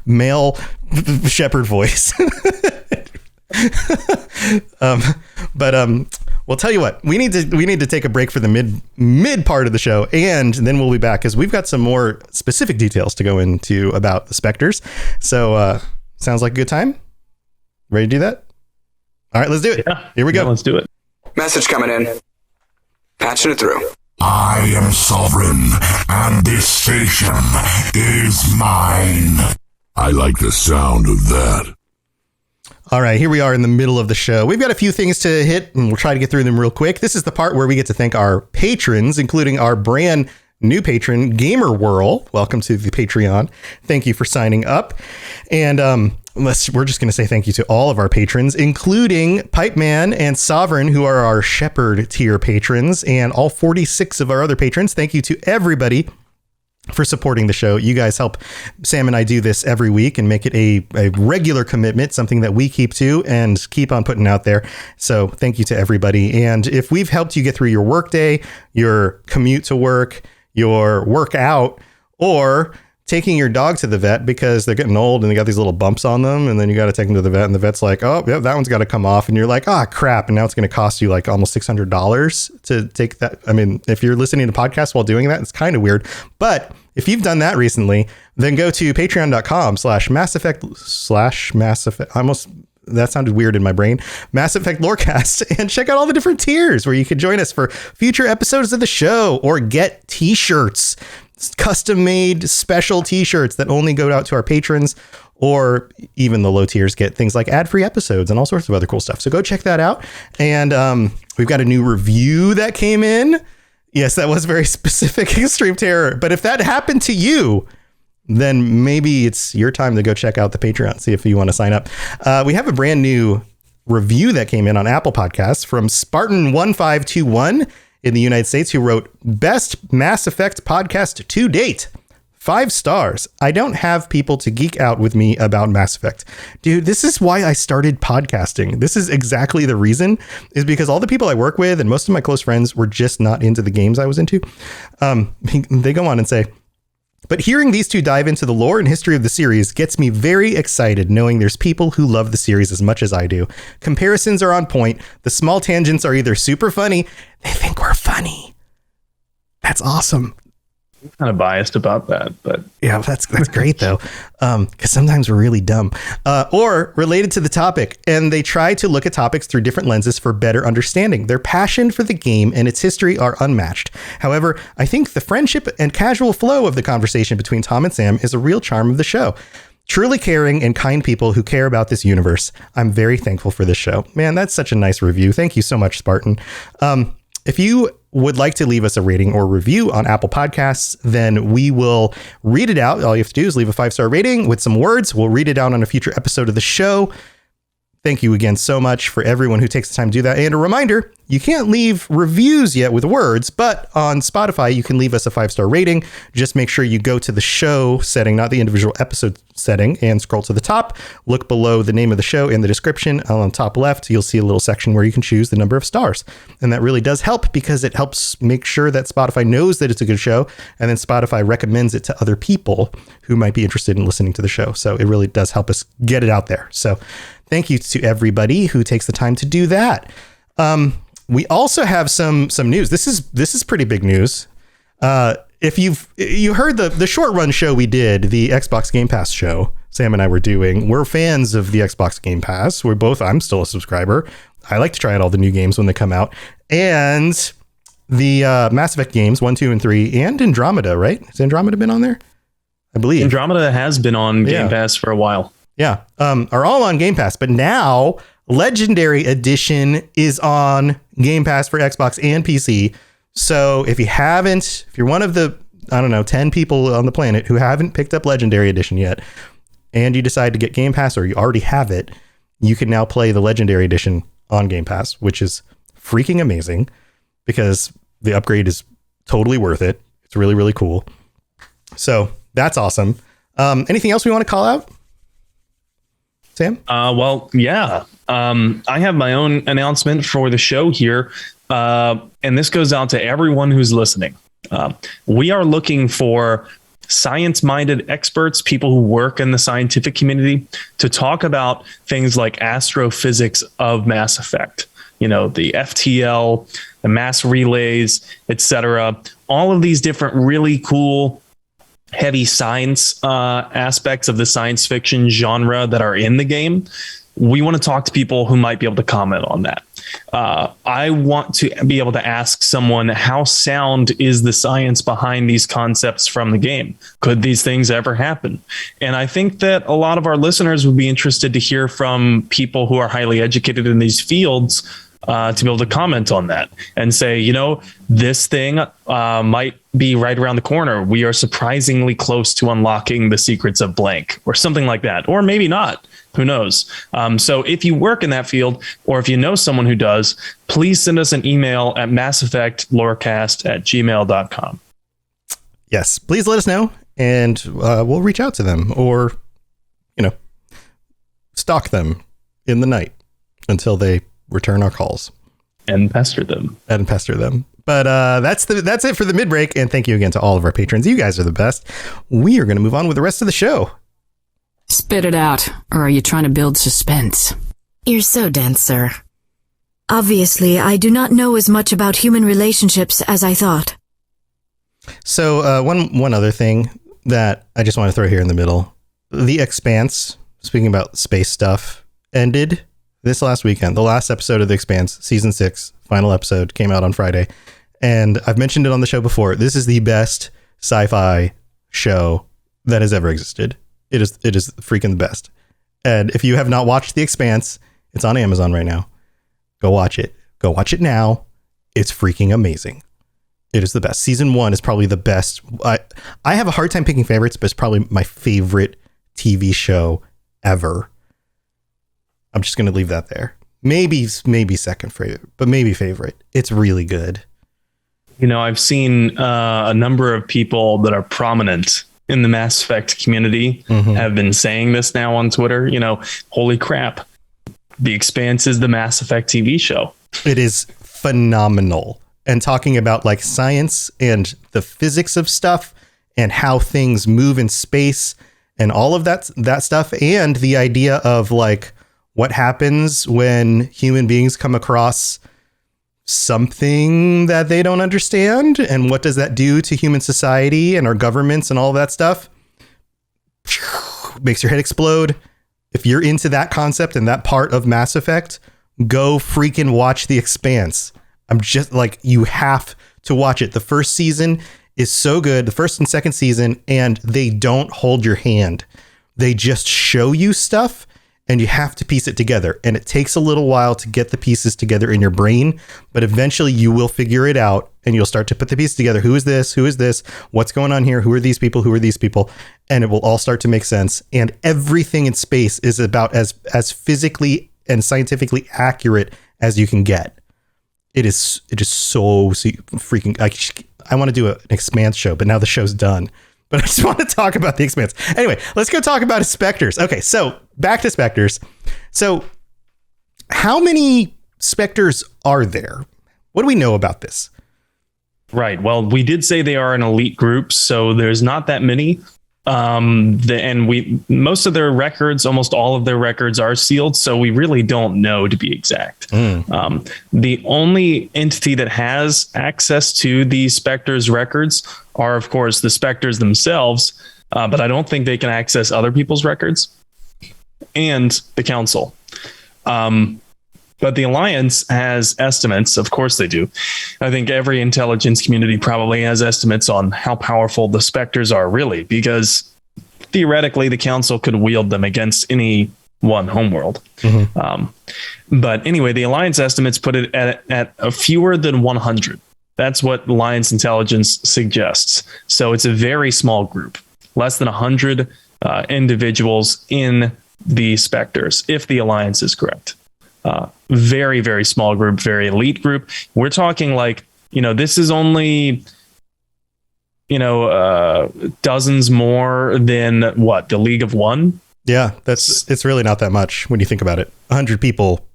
male Shepard voice. We'll tell you what, we need to take a break for the mid part of the show, and then we'll be back because we've got some more specific details to go into about the Spectres. So sounds like a good time. Ready to do that? All right, let's do it. Yeah. Here we go. Yeah, let's do it. Message coming in. Patching it through. I am sovereign, and this station is mine. I like the sound of that. All right, here we are in the middle of the show. We've got a few things to hit, and we'll try to get through them real quick. This is the part where we get to thank our patrons, including our brand new patron, Gamer Whirl. Welcome to the Patreon. Thank you for signing up. And we're just going to say thank you to all of our patrons, including Pipe Man and Sovereign, who are our Shepherd tier patrons, and all 46 of our other patrons. Thank you to everybody for supporting the show. You guys help Sam and I do this every week and make it a regular commitment, something that we keep to and keep on putting out there. So thank you to everybody. And if we've helped you get through your workday, your commute to work, your workout, or taking your dog to the vet because they're getting old and they got these little bumps on them, and then you got to take them to the vet, and the vet's like, oh, yeah, that one's got to come off, and you're like, ah, crap, and now it's going to cost you like almost $600 to take that. I mean, if you're listening to podcasts while doing that, it's kind of weird. But if you've done that recently, then go to patreon.com/Mass Effect. Almost, that sounded weird in my brain. Mass Effect Lorecast, and check out all the different tiers where you can join us for future episodes of the show or get t-shirts, custom made special t-shirts that only go out to our patrons, or even the low tiers get things like ad-free episodes and all sorts of other cool stuff. So go check that out. And we've got a new review that came in. Yes, that was very specific, Extreme Terror. But if that happened to you, then maybe it's your time to go check out the Patreon, see if you want to sign up. We have a brand new review that came in on Apple Podcasts from Spartan1521 in the United States, who wrote, "Best Mass Effect podcast to date. 5 stars. I don't have people to geek out with me about Mass Effect." Dude, this is why I started podcasting. This is exactly the reason, is because all the people I work with and most of my close friends were just not into the games I was into. They go on and say, "But hearing these two dive into the lore and history of the series gets me very excited, knowing there's people who love the series as much as I do. Comparisons are on point. The small tangents are either super funny. They think we're funny." That's awesome. I'm kind of biased about that, but yeah, that's great though. Because sometimes we're really dumb, or related to the topic, and they try to look at topics through different lenses for better understanding. Their passion for the game and its history are unmatched. However, I think the friendship and casual flow of the conversation between Tom and Sam is a real charm of the show. Truly caring and kind people who care about this universe. I'm very thankful for this show. Man, that's such a nice review. Thank you so much, Spartan. If you would like to leave us a rating or review on Apple Podcasts, then we will read it out. All you have to do is leave a 5-star rating with some words. We'll read it out on a future episode of the show. Thank you again so much for everyone who takes the time to do that. And a reminder, you can't leave reviews yet with words, but on Spotify, you can leave us a 5-star rating. Just make sure you go to the show setting, not the individual episode setting, and scroll to the top. Look below the name of the show in the description. On the top left, you'll see a little section where you can choose the number of stars. And that really does help, because it helps make sure that Spotify knows that it's a good show, and then Spotify recommends it to other people who might be interested in listening to the show. So it really does help us get it out there. So thank you to everybody who takes the time to do that. We also have some news. This is pretty big news. If you heard the short run show we did, the Xbox Game Pass show, Sam and I were doing. We're fans of the Xbox Game Pass. I'm still a subscriber. I like to try out all the new games when they come out. And the Mass Effect games 1, 2, and 3, and Andromeda, right? Has Andromeda been on there? I believe Andromeda has been on Game Pass for a while. Yeah, are all on Game Pass, but now Legendary Edition is on Game Pass for Xbox and PC. So if you're one of the, 10 people on the planet who haven't picked up Legendary Edition yet, and you decide to get Game Pass, or you already have it, you can now play the Legendary Edition on Game Pass, which is freaking amazing, because the upgrade is totally worth it. It's really, really cool. So that's awesome. Anything else we want to call out, Sam? Well, yeah. I have my own announcement for the show here. And this goes out to everyone who's listening. We are looking for science-minded experts, people who work in the scientific community, to talk about things like astrophysics of Mass Effect. You know, the FTL, the mass relays, etc. All of these different really cool heavy science aspects of the science fiction genre that are in the game. We want to talk to people who might be able to comment on that. I want to be able to ask someone, how sound is the science behind these concepts from the game? Could these things ever happen? And I think that a lot of our listeners would be interested to hear from people who are highly educated in these fields, to be able to comment on that and say, this thing might be right around the corner. We are surprisingly close to unlocking the secrets of blank or something like that, or maybe not. Who knows? So if you work in that field, or if you know someone who does, please send us an email at masseffectlorecast@gmail.com. Yes, please let us know, and we'll reach out to them, or, stalk them in the night until they return our calls. And pester them. But that's it for the mid-break, and thank you again to all of our patrons. You guys are the best. We are going to move on with the rest of the show. Spit it out, or are you trying to build suspense? You're so dense, sir. Obviously, I do not know as much about human relationships as I thought. So one other thing that I just want to throw here in the middle. The Expanse, speaking about space stuff, ended this last weekend. The last episode of The Expanse, season 6, final episode, came out on Friday. And I've mentioned it on the show before. This is the best sci-fi show that has ever existed. It is freaking the best. And if you have not watched The Expanse, it's on Amazon right now. Go watch it. Go watch it now. It's freaking amazing. It is the best. Season 1 is probably the best. I have a hard time picking favorites, but it's probably my favorite TV show ever. I'm just going to leave that there. Maybe second favorite, but maybe favorite. It's really good. I've seen a number of people that are prominent in the Mass Effect community have been saying this now on Twitter. Holy crap. The Expanse is the Mass Effect TV show. It is phenomenal. And talking about like science and the physics of stuff and how things move in space and all of that stuff, and the idea of like what happens when human beings come across something that they don't understand, and what does that do to human society and our governments and all that stuff. Makes your head explode. If you're into that concept and that part of Mass Effect, go freaking watch The Expanse. I'm just like, you have to watch it. The first season is so good, the first and second season, and they don't hold your hand. They just show you stuff, and you have to piece it together. And it takes a little while to get the pieces together in your brain, but eventually you will figure it out, and you'll start to put the pieces together. Who is this? Who is this? What's going on here? Who are these people? Who are these people? And it will all start to make sense. And everything in space is about as physically and scientifically accurate as you can get. It is so freaking, I want to do an Expanse show, but now the show's done. But I just want to talk about The Expanse. Anyway, let's go talk about Spectres. Okay, so back to Spectres. So how many Spectres are there? What do we know about this? Right. Well, we did say they are an elite group, so there's not that many. Most of their records, almost all of their records are sealed, so we really don't know, to be exact. The only entity that has access to the Spectres records are, of course, the Spectres themselves, but I don't think they can access other people's records, and the Council. But the Alliance has estimates. Of course they do. I think every intelligence community probably has estimates on how powerful the Spectres are, really, because theoretically the Council could wield them against any one homeworld. But anyway, the Alliance estimates put it at fewer than 100. That's what Alliance intelligence suggests. So it's a very small group, less than 100 individuals in the Spectres, if the Alliance is correct. Very, very small group, very elite group. We're talking like, this is only, dozens more than what, the League of One? Yeah, it's really not that much when you think about it. 100 people.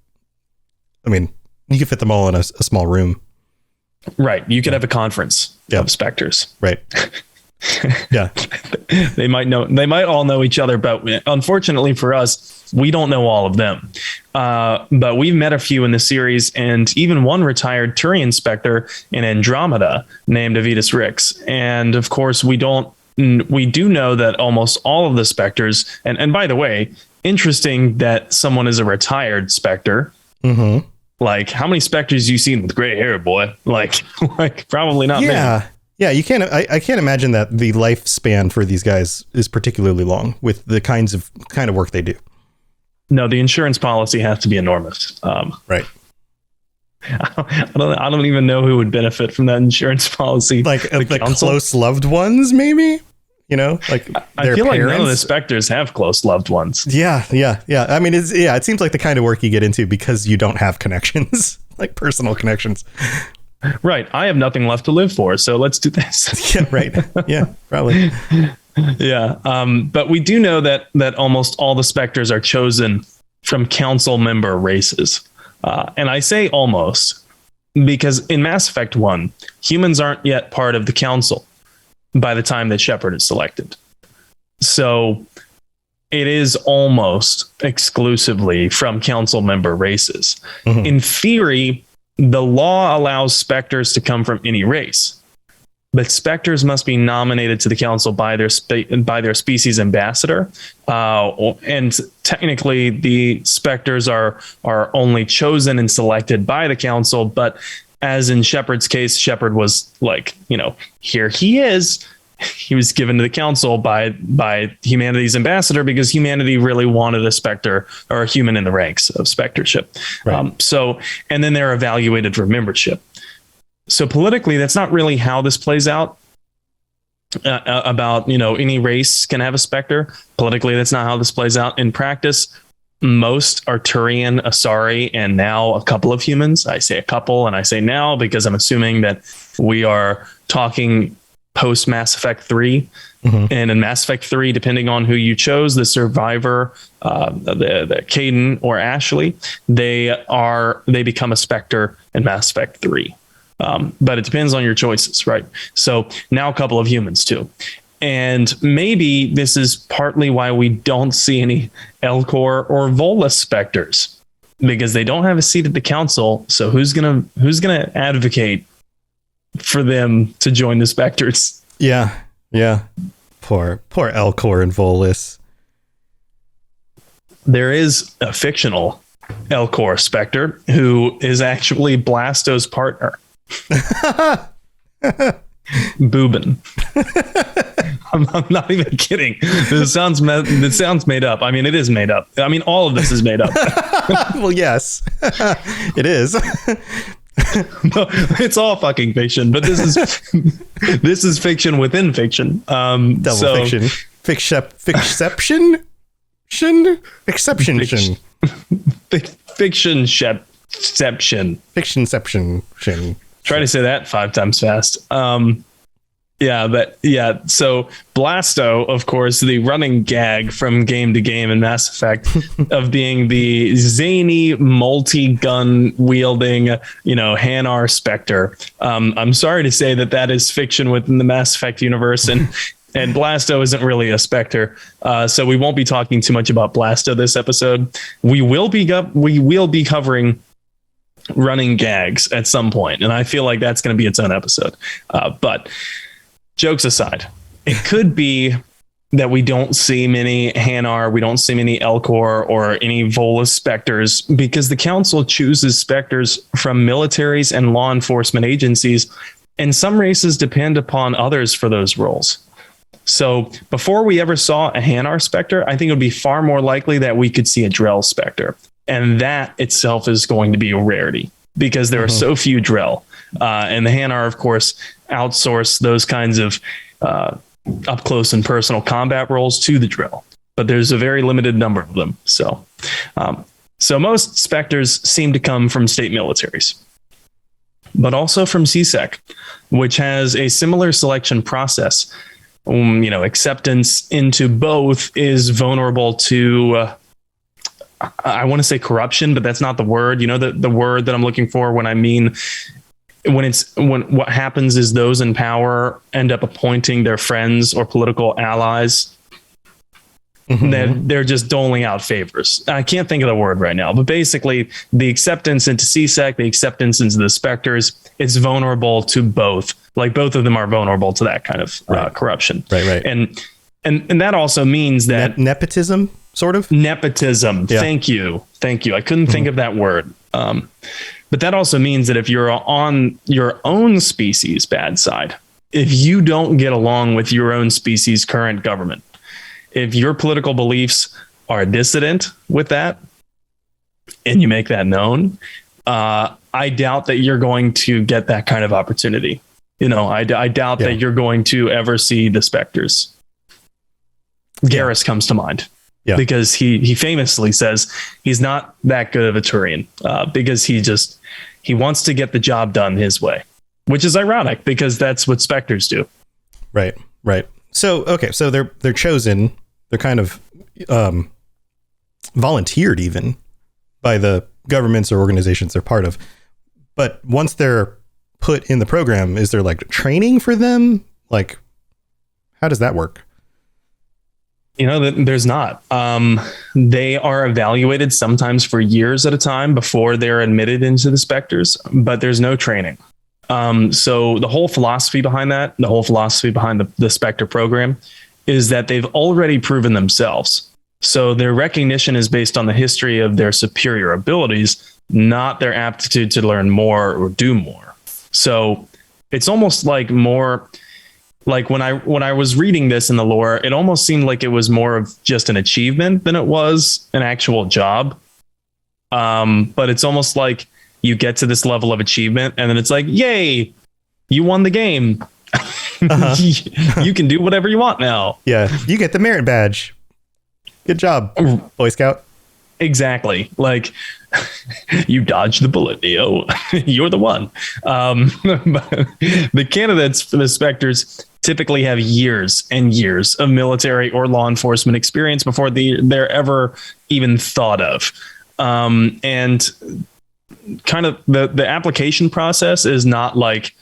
I mean, you could fit them all in a small room. Right. You could have a conference of Spectres. Right. Yeah. They might all know each other, but unfortunately for us, we don't know all of them. But we've met a few in the series, and even one retired Turian Spectre in Andromeda named Avitus Rix. And of course, we do know that almost all of the Spectres, and by the way, interesting that someone is a retired Spectre. Like, how many Spectres you seen with gray hair, boy? Like probably not many. Yeah, you can't. I can't imagine that the lifespan for these guys is particularly long with the kind of work they do. No, the insurance policy has to be enormous. Right. I don't even know who would benefit from that insurance policy. Like The the council? close loved ones, maybe. You know, like I their feel like parents. none of the Spectres have close loved ones. Yeah. I mean, it seems like the kind of work you get into because you don't have connections, like personal connections. Right. I have nothing left to live for, so let's do this. Yeah, right. Yeah, probably. Yeah. But we do know that almost all the Spectres are chosen from council member races. And I say almost because in Mass Effect 1, humans aren't yet part of the council by the time that Shepard is selected. So it is almost exclusively from council member races. Mhm. In theory, the law allows Spectres to come from any race, but Spectres must be nominated to the council by their species ambassador. And technically, the Spectres are only chosen and selected by the council. But as in Shepard's case, Shepard was like, here he is. He was given to the council by humanity's ambassador because humanity really wanted a Spectre or a human in the ranks of Spectreship. Right. And then they're evaluated for membership. So politically, that's not really how this plays out. About any race can have a Spectre. Politically, that's not how this plays out. In practice, most are Turian, Asari, and now a couple of humans. I say a couple, and I say now because I'm assuming that we are talking post Mass Effect 3. Mm-hmm. And in Mass Effect 3, depending on who you chose, the survivor, the Caden or Ashley, they become a Spectre in Mass Effect 3. But it depends on your choices, right? So now a couple of humans too. And maybe this is partly why we don't see any Elcor or Volus Spectres, because they don't have a seat at the council. So who's gonna advocate for them to join the Spectres? Yeah. Poor Elcor and Volus. There is a fictional Elcor Spectre who is actually Blasto's partner. Boobin. I'm not even kidding. This sounds made up. I mean, it is made up. I mean, all of this is made up. Well, yes, it is. No, it's all fucking fiction, but this is fiction within fiction. Double fiction. Ficception. Fictionception. Try to say that 5 times fast. So Blasto, of course, the running gag from game to game in Mass Effect of being the zany, multi-gun wielding, Hanar Spectre. I'm sorry to say that is fiction within the Mass Effect universe, and Blasto isn't really a Spectre. So we won't be talking too much about Blasto this episode. We will be covering running gags at some point, and I feel like that's going to be its own episode. But jokes aside, it could be that we don't see many Hanar, we don't see many Elcor or any Volus Spectres because the council chooses Spectres from militaries and law enforcement agencies, and some races depend upon others for those roles. So before we ever saw a Hanar Spectre, I think it would be far more likely that we could see a Drell Spectre. And that itself is going to be a rarity because there are so few Drell. And the Hanar, of course, outsource those kinds of up close and personal combat roles to the Drell. But there's a very limited number of them. So most Spectres seem to come from state militaries, but also from CSEC, which has a similar selection process. Acceptance into both is vulnerable to... I want to say corruption, but that's not the word. The word that I'm looking for when I mean when what happens is those in power end up appointing their friends or political allies. Mm-hmm. They're just doling out favors. I can't think of the word right now, but basically the acceptance into CSEC, the acceptance into the Spectres, it's vulnerable to both. Like both of them are vulnerable to that kind of corruption. Right. And that also means that nepotism. Sort of nepotism. Yeah. Thank you. I couldn't think of that word. But that also means that if you're on your own species' bad side, if you don't get along with your own species' current government, if your political beliefs are dissident with that, and you make that known, I doubt that you're going to get that kind of opportunity. I doubt that you're going to ever see the Spectres. Garrus comes to mind. Yeah. Because he famously says he's not that good of a Turian, because he wants to get the job done his way, which is ironic because that's what Spectres do. Right. So they're chosen. They're kind of volunteered even by the governments or organizations they're part of. But once they're put in the program, is there like training for them? Like, how does that work? There's not. They are evaluated sometimes for years at a time before they're admitted into the Spectres, but there's no training. So the whole philosophy behind that, the whole philosophy behind the Spectre program is that they've already proven themselves. So their recognition is based on the history of their superior abilities, not their aptitude to learn more or do more. So it's almost like more... Like when I was reading this in the lore, it almost seemed like it was more of just an achievement than it was an actual job. But it's almost like you get to this level of achievement and then it's like, yay, you won the game. You can do whatever you want now. Yeah, you get the merit badge. Good job, Boy Scout. Exactly. Like, you dodged the bullet, Neo. You're the one. But the candidates for the Spectres typically have years and years of military or law enforcement experience before they're ever even thought of. And kind of the application process is not like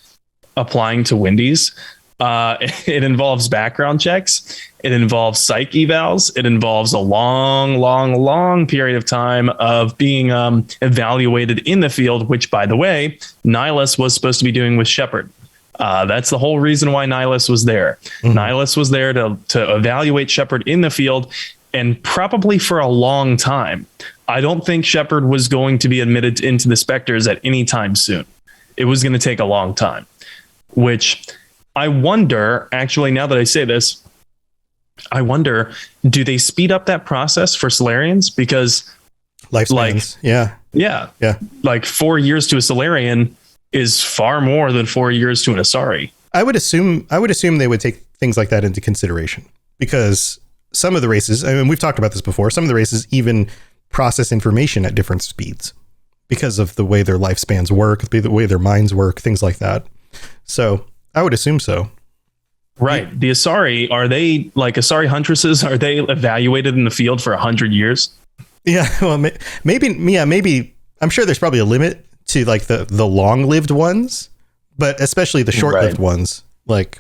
applying to Wendy's. It involves background checks. It involves psych evals. It involves a long period of time of being evaluated in the field, which, by the way, Nihilus was supposed to be doing with Shepard. That's the whole reason why Nihilus was there. Mm-hmm. Nihilus was there to evaluate Shepard in the field, and probably for a long time. I don't think Shepard was going to be admitted into the Spectres at any time soon. It was going to take a long time, which I wonder, actually, now that I say this, I wonder, do they speed up that process for Solarians? Because lifespans, yeah. Like 4 years to a Solarian is far more than 4 years to an Asari. I would assume they would take things like that into consideration, because some of the races, I mean, we've talked about this before, some of the races even process information at different speeds because of the way their lifespans work, the way their minds work, things like that. So I would assume so. Right. The Asari, are they like Asari huntresses? Are they evaluated in the field for 100 years? Yeah. Well, maybe. I'm sure there's probably a limit to like the long-lived ones, but especially the short-lived ones. Like,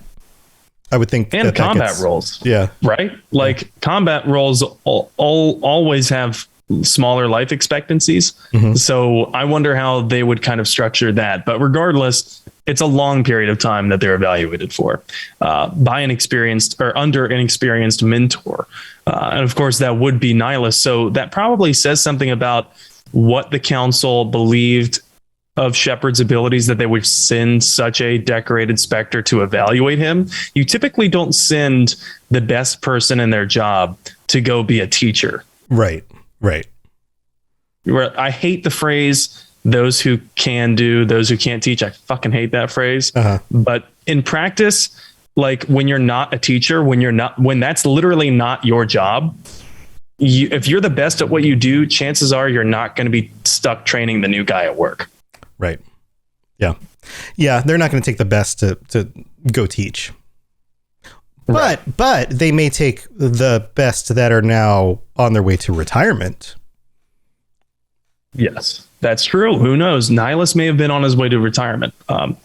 I would think. And combat roles. Yeah. Right. Like combat roles always have smaller life expectancies. Mm-hmm. So I wonder how they would kind of structure that. But regardless, it's a long period of time that they're evaluated for by an experienced or under an experienced mentor. And of course, that would be Nihilus. So that probably says something about what the council believed of Shepard's abilities, that they would send such a decorated Spectre to evaluate him. You typically don't send the best person in their job to go be a teacher. Right. I hate the phrase, those who can do, those who can't teach. I fucking hate that phrase. Uh-huh. But in practice, like when you're not a teacher, when that's literally not your job, if you're the best at what you do, chances are you're not going to be stuck training the new guy at work. Right. Yeah. They're not going to take the best to go teach. Right. But they may take the best that are now on their way to retirement. Yes, that's true. Who knows? Nihilus may have been on his way to retirement.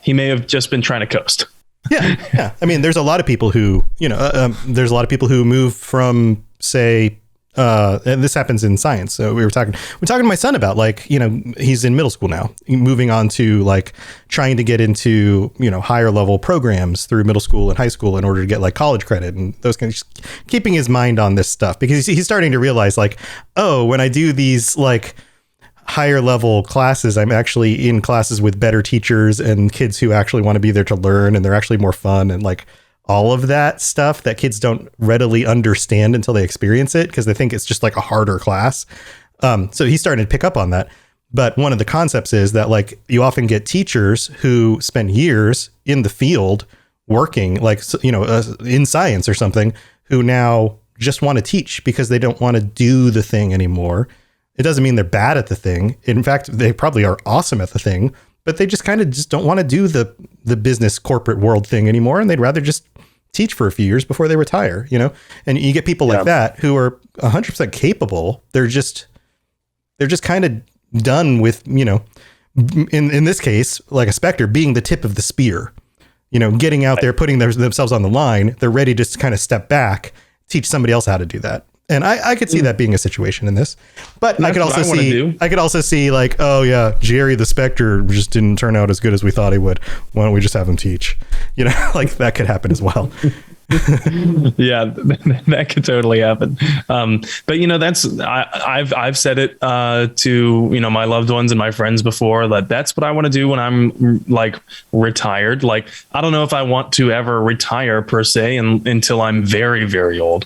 He may have just been trying to coast. Yeah. I mean, there's a lot of people who, there's a lot of people who move from, say, and this happens in science. So we're talking to my son about, like, he's in middle school now, moving on to like trying to get into, higher level programs through middle school and high school in order to get like college credit and those kinds of, keeping his mind on this stuff, because he's starting to realize like, oh, when I do these like higher level classes, I'm actually in classes with better teachers and kids who actually want to be there to learn, and they're actually more fun, and like all of that stuff that kids don't readily understand until they experience it because they think it's just like a harder class. So he's starting to pick up on that. But one of the concepts is that like you often get teachers who spend years in the field working, like, you know, in science or something, who now just want to teach because they don't want to do the thing anymore. It doesn't mean they're bad at the thing. In fact, they probably are awesome at the thing, but they just kind of just don't want to do the business corporate world thing anymore. And they'd rather just teach for a few years before they retire, you know? And you get people like that who are 100% capable. They're just kind of done with, you know, in this case, like a Spectre being the tip of the spear, you know, getting out there, putting themselves on the line. They're ready to just kind of step back, teach somebody else how to do that. And I could see that being a situation in this, but I could also see like, oh yeah, Jerry the Spectre just didn't turn out as good as we thought he would. Why don't we just have him teach? You know, like that could happen as well. Yeah, that could totally happen. But you know, I've said it to, you know, my loved ones and my friends before, that's what I want to do when I'm like retired. Like, I don't know if I want to ever retire per se until I'm very, very old.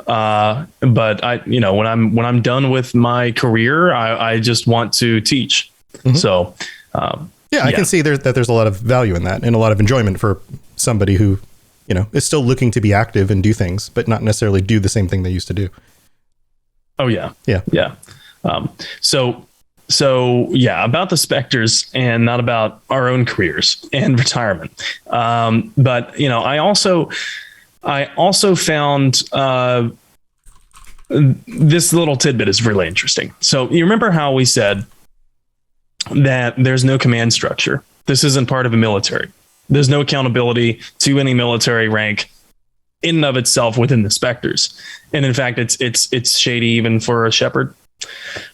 But I, you know, when I'm done with my career, I just want to teach. Mm-hmm. So, I can see that there's a lot of value in that and a lot of enjoyment for somebody who, you know, is still looking to be active and do things, but not necessarily do the same thing they used to do. Oh yeah. Yeah. Yeah. So yeah, about the Spectres and not about our own careers and retirement. But you know, I also found this little tidbit is really interesting. So you remember how we said that there's no command structure. This isn't part of a military. There's no accountability to any military rank in and of itself within the Spectres. And in fact, it's shady even for a Shepherd.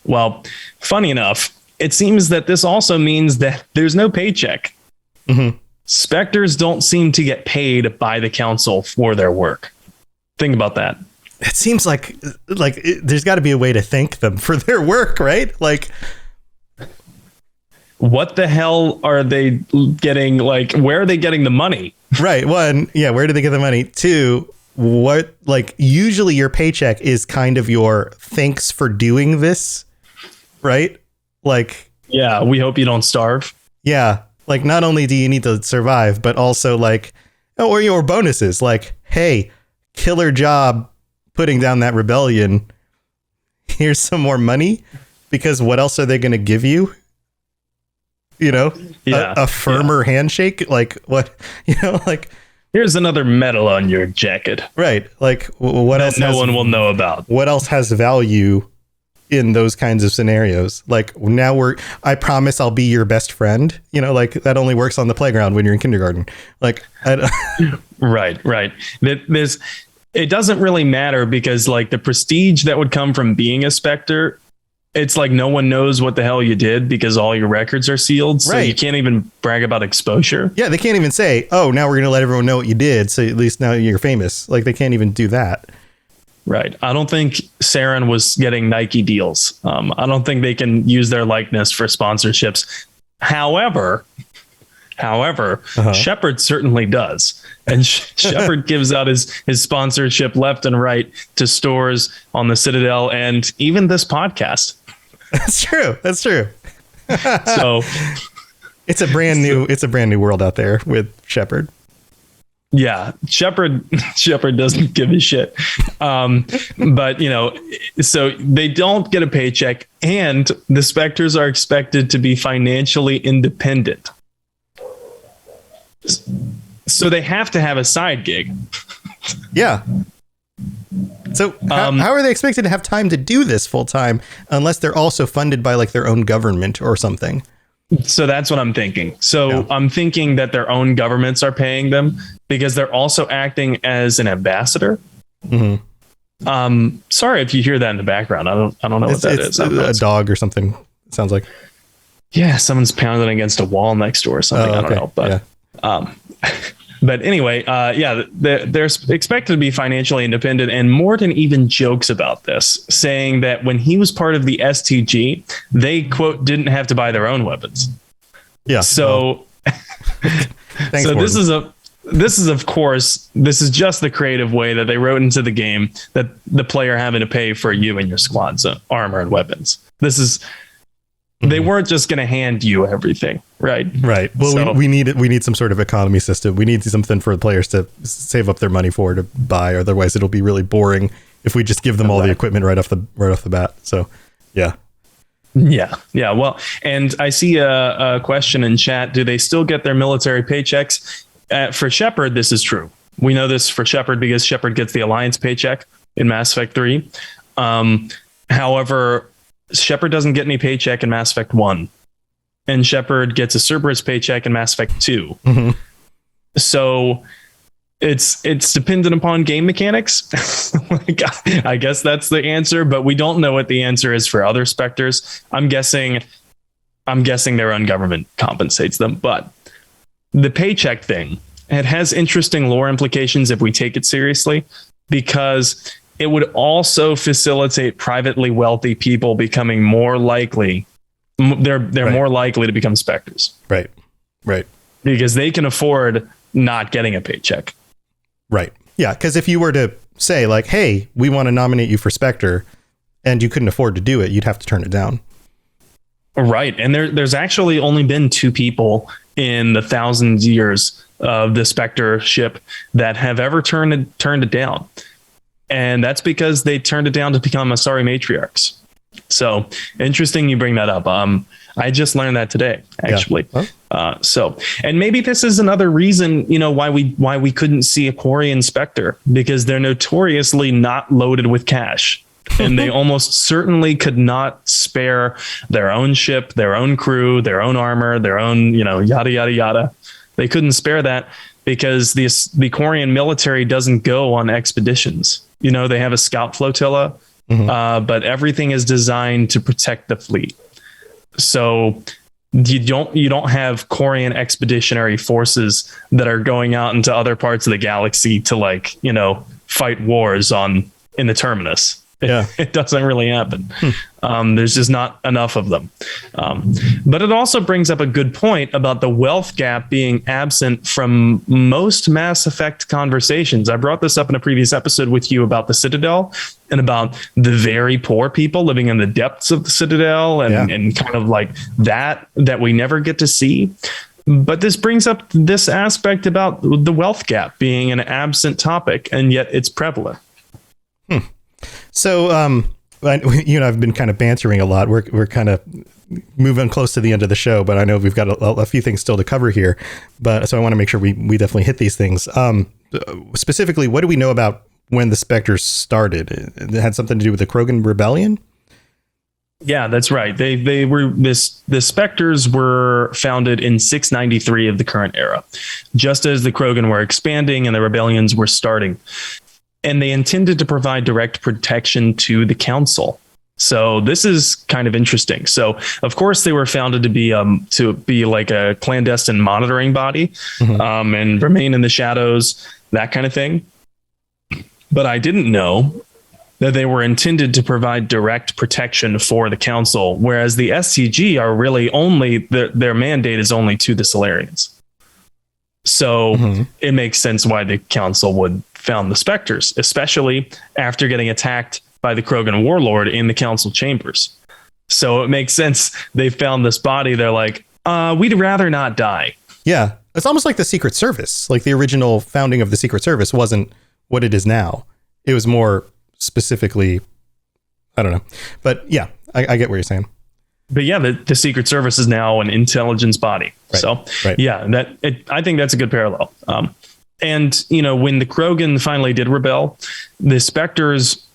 Well, funny enough, it seems that this also means that there's no paycheck. Mm-hmm. Spectres don't seem to get paid by the council for their work. Think about that. It seems like there's got to be a way to thank them for their work, right? Like, what the hell are they getting? Like, where are they getting the money? Right. One, yeah. Where do they get the money? Two, what, like, usually your paycheck is kind of your thanks for doing this, right? Like, yeah, we hope you don't starve. Yeah. Like, not only do you need to survive, but also like, or your bonuses, like, hey, killer job putting down that rebellion. Here's some more money, because what else are they going to give you? You know, a firmer handshake. Like, what, you know, like, here's another medal on your jacket. Right. Like, what else? No one will know about. What else has value in those kinds of scenarios? Like, now I promise I'll be your best friend. You know, like, that only works on the playground when you're in kindergarten. Like, right. It doesn't really matter, because like the prestige that would come from being a Spectre, it's like no one knows what the hell you did because all your records are sealed. So you can't even brag about exposure. Yeah, they can't even say, oh, now we're going to let everyone know what you did, so at least now you're famous. Like, they can't even do that. Right. I don't think Saren was getting Nike deals. I don't think they can use their likeness for sponsorships. However, Shepherd certainly does. And Shepherd gives out his sponsorship left and right to stores on the Citadel and even this podcast. That's true. So it's a brand new world out there with Shepherd. Yeah, Shepherd doesn't give a shit. But you know, so they don't get a paycheck, and the Spectres are expected to be financially independent. So they have to have a side gig. Yeah. So how are they expected to have time to do this full time unless they're also funded by like their own government or something? So that's what I'm thinking. So I'm thinking that their own governments are paying them because they're also acting as an ambassador. Mm-hmm. Sorry if you hear that in the background. I don't know what that is. A dog or something. It sounds like. Yeah, someone's pounding against a wall next door or something. I don't know, but. Yeah. But anyway, they're expected to be financially independent, and Morton even jokes about this, saying that when he was part of the STG, they quote didn't have to buy their own weapons. Yeah. So, Thanks, so Morton. this is of course just the creative way that they wrote into the game that the player having to pay for you and your squad's armor and weapons. This is. They weren't just going to hand you everything, right? Right. Well, So- we need some sort of economy system. We need something for the players to save up their money for to buy. Otherwise, it'll be really boring if we just give them all the equipment right off the bat. So, yeah. Yeah. Well, and I see a question in chat. Do they still get their military paychecks? For Shepard, this is true. We know this for Shepard because Shepard gets the Alliance paycheck in Mass Effect 3. However, Shepard doesn't get any paycheck in Mass Effect 1. And Shepard gets a Cerberus paycheck in Mass Effect 2. Mm-hmm. So it's dependent upon game mechanics. I guess that's the answer, but we don't know what the answer is for other Spectres. I'm guessing their own government compensates them, but the paycheck thing, it has interesting lore implications if we take it seriously, because it would also facilitate privately wealthy people becoming more likely. They're Right. more likely to become Spectres. Right. Because they can afford not getting a paycheck. Right. Yeah. Because if you were to say like, hey, we want to nominate you for Spectre, and you couldn't afford to do it, you'd have to turn it down. Right. And there's actually only been 2 people in the thousands years of the Spectre ship that have ever turned it down. And that's because they turned it down to become Asari matriarchs. So interesting you bring that up. I just learned that today, actually. Yeah. And maybe this is another reason, why we couldn't see a Quarian Spectre, because they're notoriously not loaded with cash. And they almost certainly could not spare their own ship, their own crew, their own armor, their own, yada, yada, yada. They couldn't spare that because the Quarian military doesn't go on expeditions. They have a scout flotilla, but everything is designed to protect the fleet. So you don't have Quarian expeditionary forces that are going out into other parts of the galaxy to fight wars in the terminus. Yeah. It doesn't really happen. There's just not enough of them. But it also brings up a good point about the wealth gap being absent from most Mass Effect conversations. I brought this up in a previous episode with you about the Citadel and about the very poor people living in the depths of the Citadel and kind of like that we never get to see. But this brings up this aspect about the wealth gap being an absent topic, and yet it's prevalent. So, I've been kind of bantering a lot. We're kind of moving close to the end of the show, but I know we've got a few things still to cover here. But so I want to make sure we definitely hit these things. Specifically, what do we know about when the Spectres started? It had something to do with the Krogan rebellion. Yeah, that's right. They were the Spectres were founded in 693 of the current era, just as the Krogan were expanding and the rebellions were starting. And they intended to provide direct protection to the council. So this is kind of interesting. So of course they were founded to be like a clandestine monitoring body, and remain in the shadows, that kind of thing. But I didn't know that they were intended to provide direct protection for the council, whereas the STG are really only their mandate is only to the Solarians. So it makes sense why the council would found the Spectres, especially after getting attacked by the Krogan warlord in the council chambers. So it makes sense they found this body. They're like, we'd rather not die. Yeah. It's almost like the Secret Service. Like the original founding of the Secret Service wasn't what it is now. It was more specifically, I don't know. But yeah, I get what you're saying. But yeah, the Secret Service is now an intelligence body. Right. So Right. yeah, I think that's a good parallel. And when the Krogan finally did rebel, the Spectres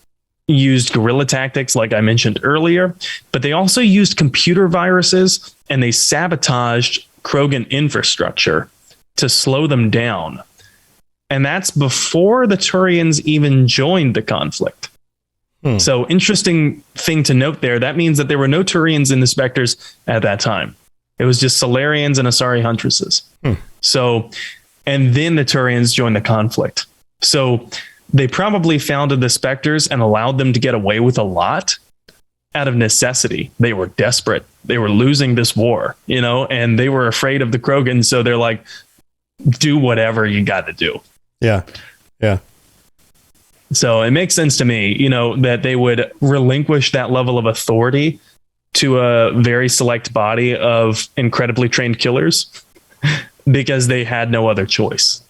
used guerrilla tactics, like I mentioned earlier, but they also used computer viruses and they sabotaged Krogan infrastructure to slow them down. And that's before the Turians even joined the conflict. So interesting thing to note there. That means that there were no Turians in the Spectres at that time. It was just Solarians and Asari Huntresses. So and then the Turians joined the conflict. So they probably founded the Spectres and allowed them to get away with a lot out of necessity. They were desperate. They were losing this war, and they were afraid of the Krogan. So they're like, do whatever you got to do. Yeah. Yeah. So it makes sense to me, that they would relinquish that level of authority to a very select body of incredibly trained killers because they had no other choice.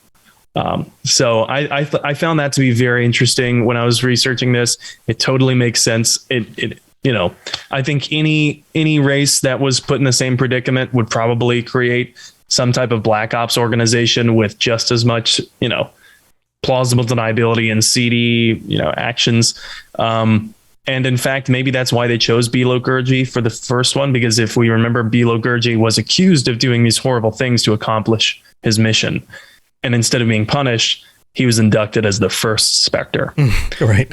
So I found that to be very interesting when I was researching this. It totally makes sense. I think any race that was put in the same predicament would probably create some type of black ops organization with just as much, plausible deniability and seedy, actions. And in fact, maybe that's why they chose Belo Gurgi for the first one, because if we remember, Belo Gurgi was accused of doing these horrible things to accomplish his mission. And instead of being punished, he was inducted as the first Spectre. Right.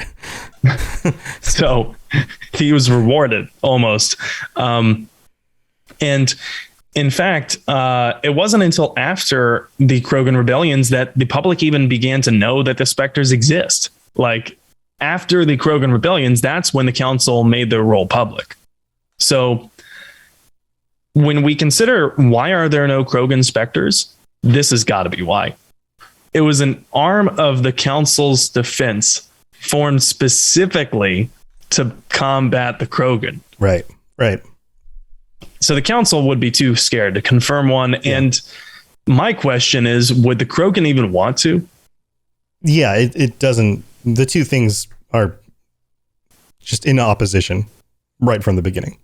So he was rewarded almost. And in fact, it wasn't until after the Krogan rebellions that the public even began to know that the Spectres exist. Like after the Krogan rebellions, that's when the council made their role public. So when we consider why are there no Krogan Spectres, this has got to be why. It was an arm of the council's defense formed specifically to combat the Krogan. Right. Right. So the council would be too scared to confirm one. Yeah. And my question is, would the Krogan even want to? Yeah, it doesn't. The two things are just in opposition right from the beginning.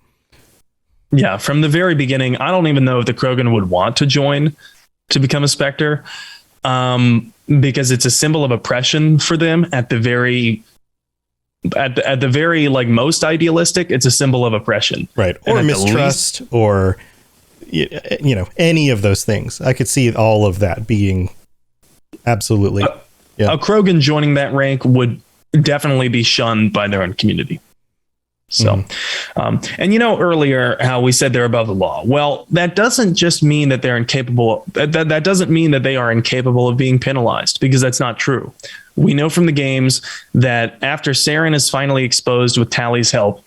Yeah, from the very beginning, I don't even know if the Krogan would want to join to become a Spectre, because it's a symbol of oppression for them at the very like most idealistic. It's a symbol of oppression, right? Or mistrust, or any of those things. I could see all of that being absolutely. A Krogan joining that rank would definitely be shunned by their own community. So, and earlier how we said they're above the law. Well, that doesn't just mean that they're incapable. That doesn't mean that they are incapable of being penalized, because that's not true. We know from the games that after Saren is finally exposed with Tally's help,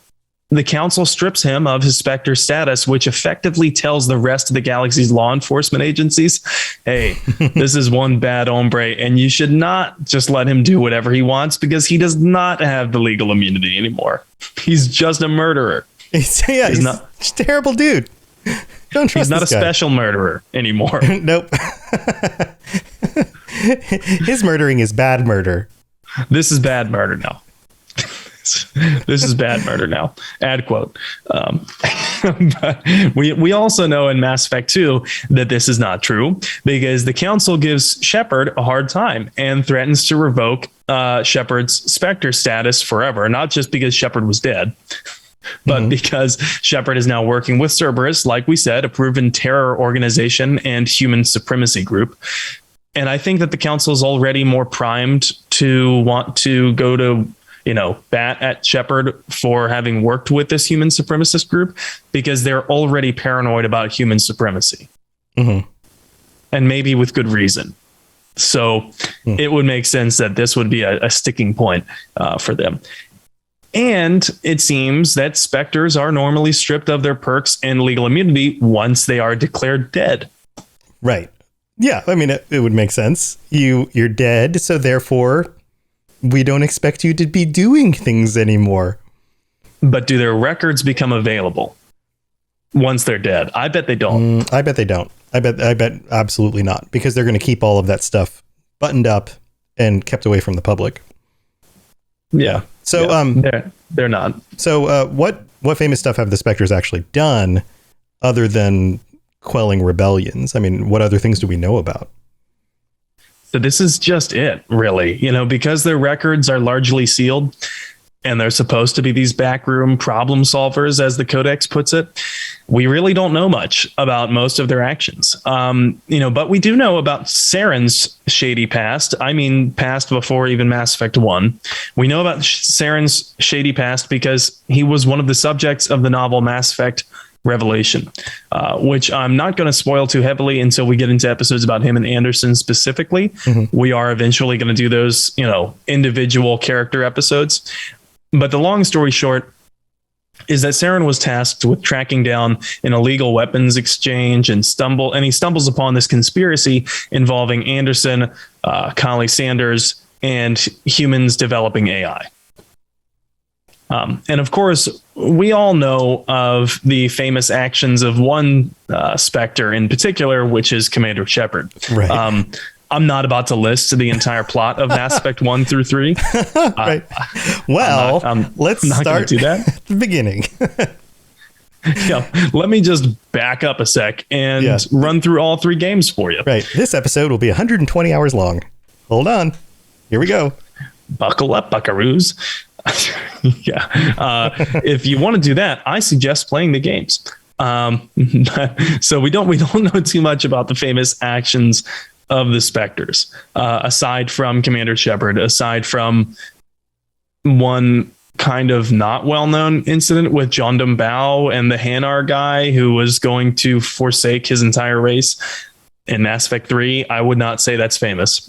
the council strips him of his Spectre status, which effectively tells the rest of the galaxy's law enforcement agencies, hey, this is one bad hombre, and you should not just let him do whatever he wants, because he does not have the legal immunity anymore. He's just a murderer. He's not a terrible dude. Don't trust He's not this a guy. Special murderer anymore. Nope. His murdering is bad murder. This is bad murder now. This is bad murder now. Ad quote. But we also know in Mass Effect 2 that this is not true, because the council gives Shepard a hard time and threatens to revoke Shepard's Spectre status forever, not just because Shepard was dead, but because Shepard is now working with Cerberus, like we said, a proven terror organization and human supremacy group. And I think that the council is already more primed to want to go to bat at Shepard for having worked with this human supremacist group, because they're already paranoid about human supremacy. And maybe with good reason. So it would make sense that this would be a sticking point for them. And it seems that Spectres are normally stripped of their perks and legal immunity once they are declared dead. Right. Yeah. I mean, it would make sense. You're dead, so therefore we don't expect you to be doing things anymore. But do their records become available once they're dead? I bet they don't. I bet they don't. I bet absolutely not, because they're going to keep all of that stuff buttoned up and kept away from the public. Yeah. So they're not. So what famous stuff have the Spectres actually done other than quelling rebellions? I mean, what other things do we know about? So this is just it, really, because their records are largely sealed and they're supposed to be these backroom problem solvers, as the Codex puts it. We really don't know much about most of their actions. But we do know about Saren's shady past. I mean, past before even Mass Effect 1. We know about Saren's shady past because he was one of the subjects of the novel Mass Effect revelation, which I'm not going to spoil too heavily until we get into episodes about him and Anderson specifically. We are eventually going to do those, individual character episodes. But the long story short is that Saren was tasked with tracking down an illegal weapons exchange and he stumbles upon this conspiracy involving Anderson, Collie Sanders, and humans developing AI. And of course, we all know of the famous actions of one Spectre in particular, which is Commander Shepard. Right. I'm not about to list the entire plot of Mass Effect 1 through 3. Right. Well, let's start do that. at the beginning. Let me just back up a sec and run through all 3 games for you. Right. This episode will be 120 hours long. Hold on. Here we go. Buckle up, buckaroos. If you want to do that, I suggest playing the games. So we don't know too much about the famous actions of the Spectres, aside from Commander Shepard, aside from one kind of not well-known incident with John Bao and the Hanar guy who was going to forsake his entire race in Mass Effect 3. I would not say that's famous.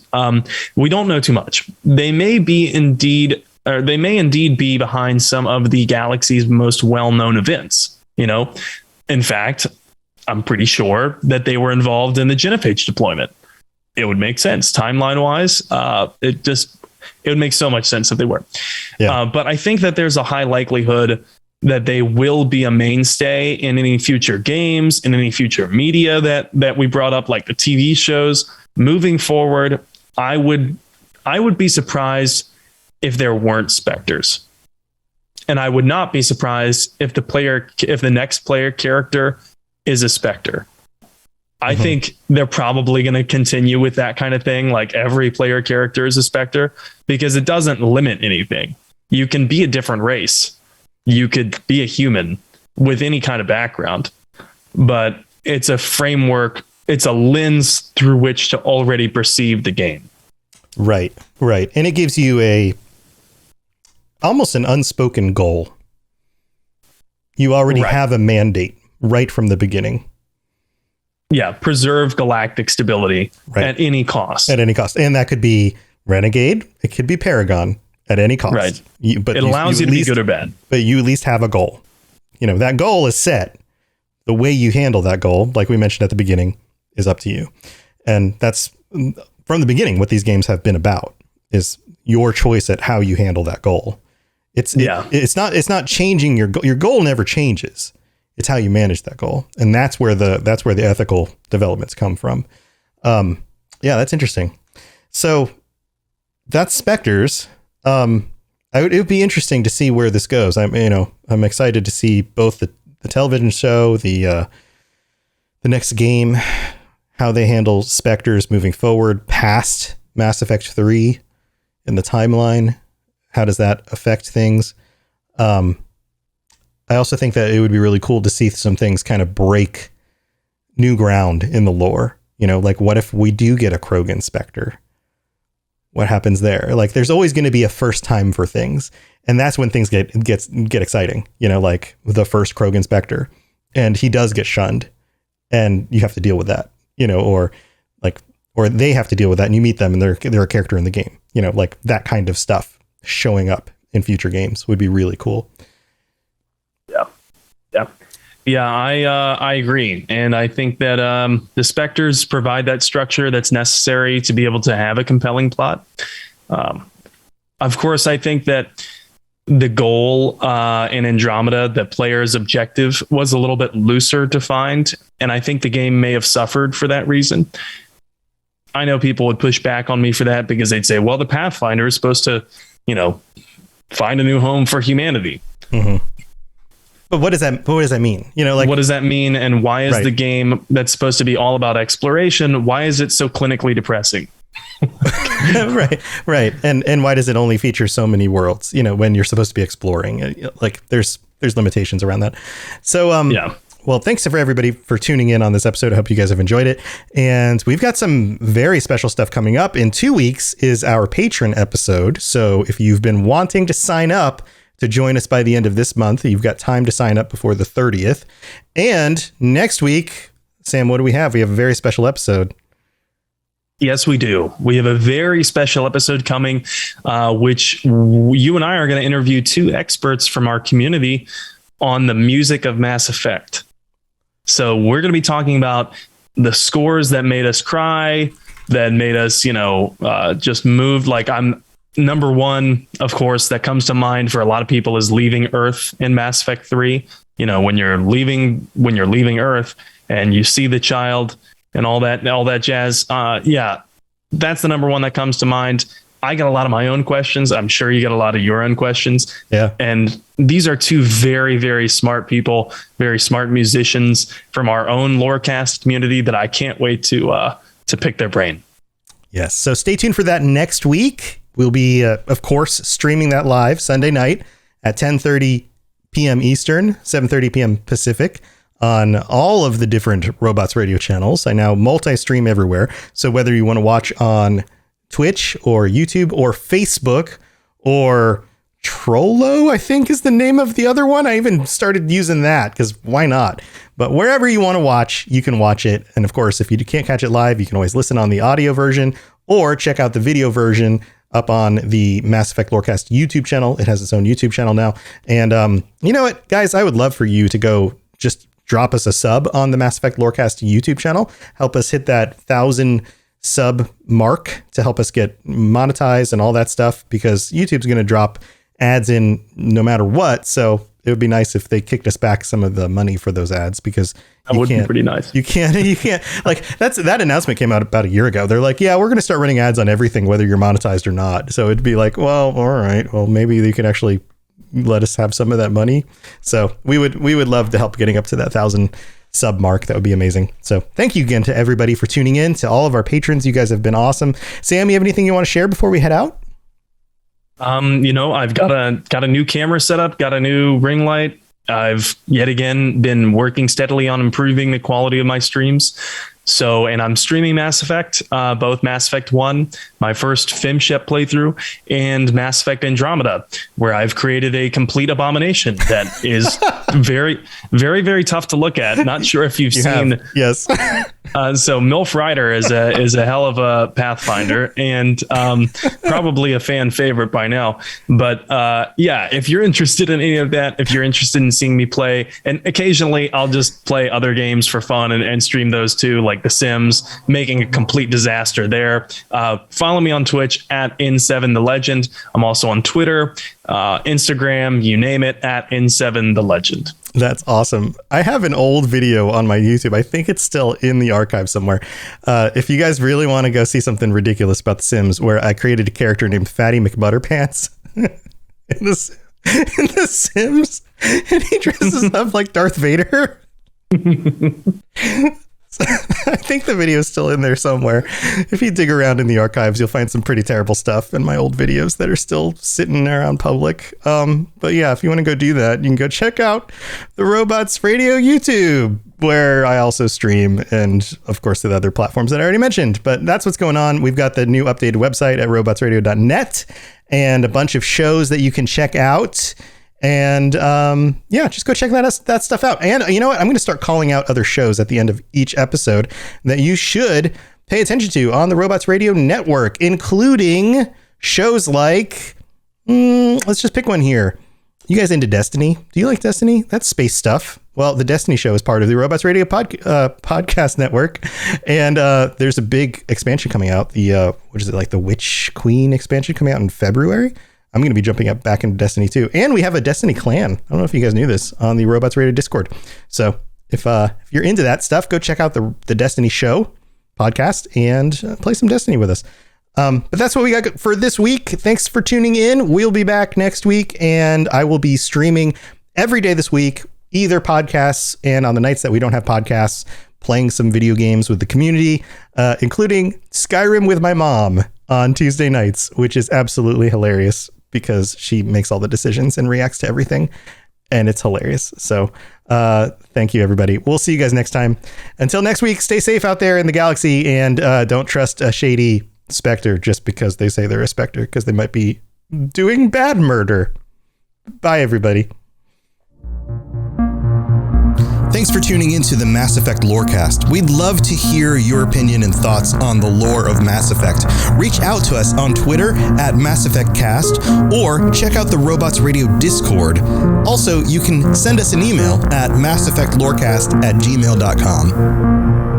We don't know too much. They may indeed be behind some of the galaxy's most well-known events. In fact, I'm pretty sure that they were involved in the Genophage deployment. It would make sense timeline-wise. It would make so much sense if they were. Yeah. But I think that there's a high likelihood that they will be a mainstay in any future games, in any future media that we brought up, like the TV shows. Moving forward, I would be surprised if there weren't Spectres. And I would not be surprised if the next player character is a Spectre. I think they're probably going to continue with that kind of thing. Like every player character is a Spectre, because it doesn't limit anything. You can be a different race. You could be a human with any kind of background, but it's a framework. It's a lens through which to already perceive the game. Right. And it gives you almost an unspoken goal. You already have a mandate right from the beginning. Yeah, preserve galactic stability at any cost. At any cost. And that could be Renegade. It could be Paragon at any cost. Right. But it allows you to be good or bad. But you at least have a goal. That goal is set. The way you handle that goal, like we mentioned at the beginning, is up to you. And that's from the beginning what these games have been about, is your choice at how you handle that goal. It's not changing your goal. Your goal never changes. It's how you manage that goal. And that's where the ethical developments come from. That's interesting. So that's Spectres. It would be interesting to see where this goes. I'm excited to see both the television show, the next game, how they handle Spectres moving forward past Mass Effect 3 in the timeline. How does that affect things? I also think that it would be really cool to see some things kind of break new ground in the lore. Like what if we do get a Krogan Spectre? What happens there? Like there's always going to be a first time for things. And that's when things get exciting, like the first Krogan Spectre, and he does get shunned and you have to deal with that, or they have to deal with that and you meet them and they're a character in the game, like that kind of stuff showing up in future games would be really cool. Yeah, I agree. And I think that the Spectres provide that structure that's necessary to be able to have a compelling plot. Of course, I think that the goal in Andromeda, the player's objective, was a little bit looser defined. And I think the game may have suffered for that reason. I know people would push back on me for that because they'd say, well, the Pathfinder is supposed to, find a new home for humanity. Mm-hmm. But what does that mean? What does that mean? And why is the game that's supposed to be all about exploration, why is it so clinically depressing? Right. And why does it only feature so many worlds, when you're supposed to be exploring? Like there's limitations around that. So, well, thanks for everybody for tuning in on this episode. I hope you guys have enjoyed it. And we've got some very special stuff coming up. In 2 weeks is our patron episode. So if you've been wanting to sign up to join us by the end of this month. You've got time to sign up before the 30th. And next week, Sam, what do we have? We have a very special episode. Yes, we do. We have a very special episode coming, which you and I are going to interview 2 experts from our community on the music of Mass Effect. So we're going to be talking about the scores that made us cry, that made us, just moved. Like, I'm number one, of course, that comes to mind for a lot of people is leaving Earth in Mass Effect 3. When you're leaving Earth and you see the child and all that jazz. That's the number one that comes to mind. I got a lot of my own questions. I'm sure you got a lot of your own questions. Yeah. And these are 2 very, very smart people, very smart musicians from our own Lorecast community that I can't wait to pick their brain. Yes. So stay tuned for that next week. We'll be, of course, streaming that live Sunday night at 10:30 p.m. Eastern, 7:30 p.m. Pacific, on all of the different Robots Radio channels. I now multi-stream everywhere. So whether you want to watch on Twitch or YouTube or Facebook or Trollo, I think is the name of the other one. I even started using that because why not? But wherever you want to watch, you can watch it. And of course, if you can't catch it live, you can always listen on the audio version or check out the video version up on the Mass Effect Lorecast YouTube channel. It has its own YouTube channel now. And you know what, guys, I would love for you to go just drop us a sub on the Mass Effect Lorecast YouTube channel. Help us hit that 1,000 sub mark to help us get monetized and all that stuff, because YouTube's going to drop ads in no matter what. So it would be nice if they kicked us back some of the money for those ads, because that would be pretty nice. You can't like that announcement came out about a year ago. They're like, yeah, we're going to start running ads on everything, whether you're monetized or not. So it'd be like, well, all right, well, maybe they could actually let us have some of that money. So we would love to help getting up to that 1,000 sub mark. That would be amazing. So thank you again to everybody for tuning in, to all of our patrons. You guys have been awesome. Sam, you have anything you want to share before we head out? I've got a new camera set up, got a new ring light. I've yet again been working steadily on improving the quality of my streams. So, and I'm streaming Mass Effect, both Mass Effect 1, my first FemShep playthrough, and Mass Effect Andromeda, where I've created a complete abomination that is very, very, very tough to look at. Not sure if you've seen. Yes. So MILF Rider is a hell of a Pathfinder, and probably a fan favorite by now. But if you're interested in any of that, if you're interested in seeing me play, and occasionally I'll just play other games for fun and stream those too, like The Sims, making a complete disaster there. Follow me on Twitch at N7TheLegend. I'm also on Twitter, Instagram, you name it, at N7TheLegend. That's awesome. I have an old video on my YouTube. I think it's still in the archive somewhere. If you guys really want to go see something ridiculous about The Sims, where I created a character named Fatty McButterpants in the Sims, and he dresses up like Darth Vader. I think the video is still in there somewhere. If you dig around in the archives, you'll find some pretty terrible stuff in my old videos that are still sitting around public. But yeah, if you want to go do that, you can go check out the Robots Radio YouTube, where I also stream, and of course the other platforms that I already mentioned. But that's what's going on. We've got the new updated website at robotsradio.net and a bunch of shows that you can check out. And just go check that stuff out. And you know what? I'm going to start calling out other shows at the end of each episode that you should pay attention to on the Robots Radio Network, including shows like, let's just pick one here. You guys into Destiny? Do you like Destiny? That's space stuff. Well, the Destiny show is part of the Robots Radio podcast network. And there's a big expansion coming out. The Witch Queen expansion coming out in February. I'm going to be jumping up back into Destiny too. And we have a Destiny clan. I don't know if you guys knew this, on the Robots Radio Discord. So if you're into that stuff, go check out the Destiny show podcast and play some Destiny with us. But that's what we got for this week. Thanks for tuning in. We'll be back next week, and I will be streaming every day this week, either podcasts, and on the nights that we don't have podcasts, playing some video games with the community, including Skyrim with my mom on Tuesday nights, which is absolutely hilarious because she makes all the decisions and reacts to everything, and it's hilarious. So thank you, everybody. We'll see you guys next time. Until next week, stay safe out there in the galaxy, and don't trust a shady Spectre just because they say they're a Spectre, because they might be doing bad murder. Bye, everybody. Thanks for tuning in to the Mass Effect Lorecast. We'd love to hear your opinion and thoughts on the lore of Mass Effect. Reach out to us on Twitter at Mass Effect Cast, or check out the Robots Radio Discord. Also, you can send us an email at masseffectlorecast@gmail.com.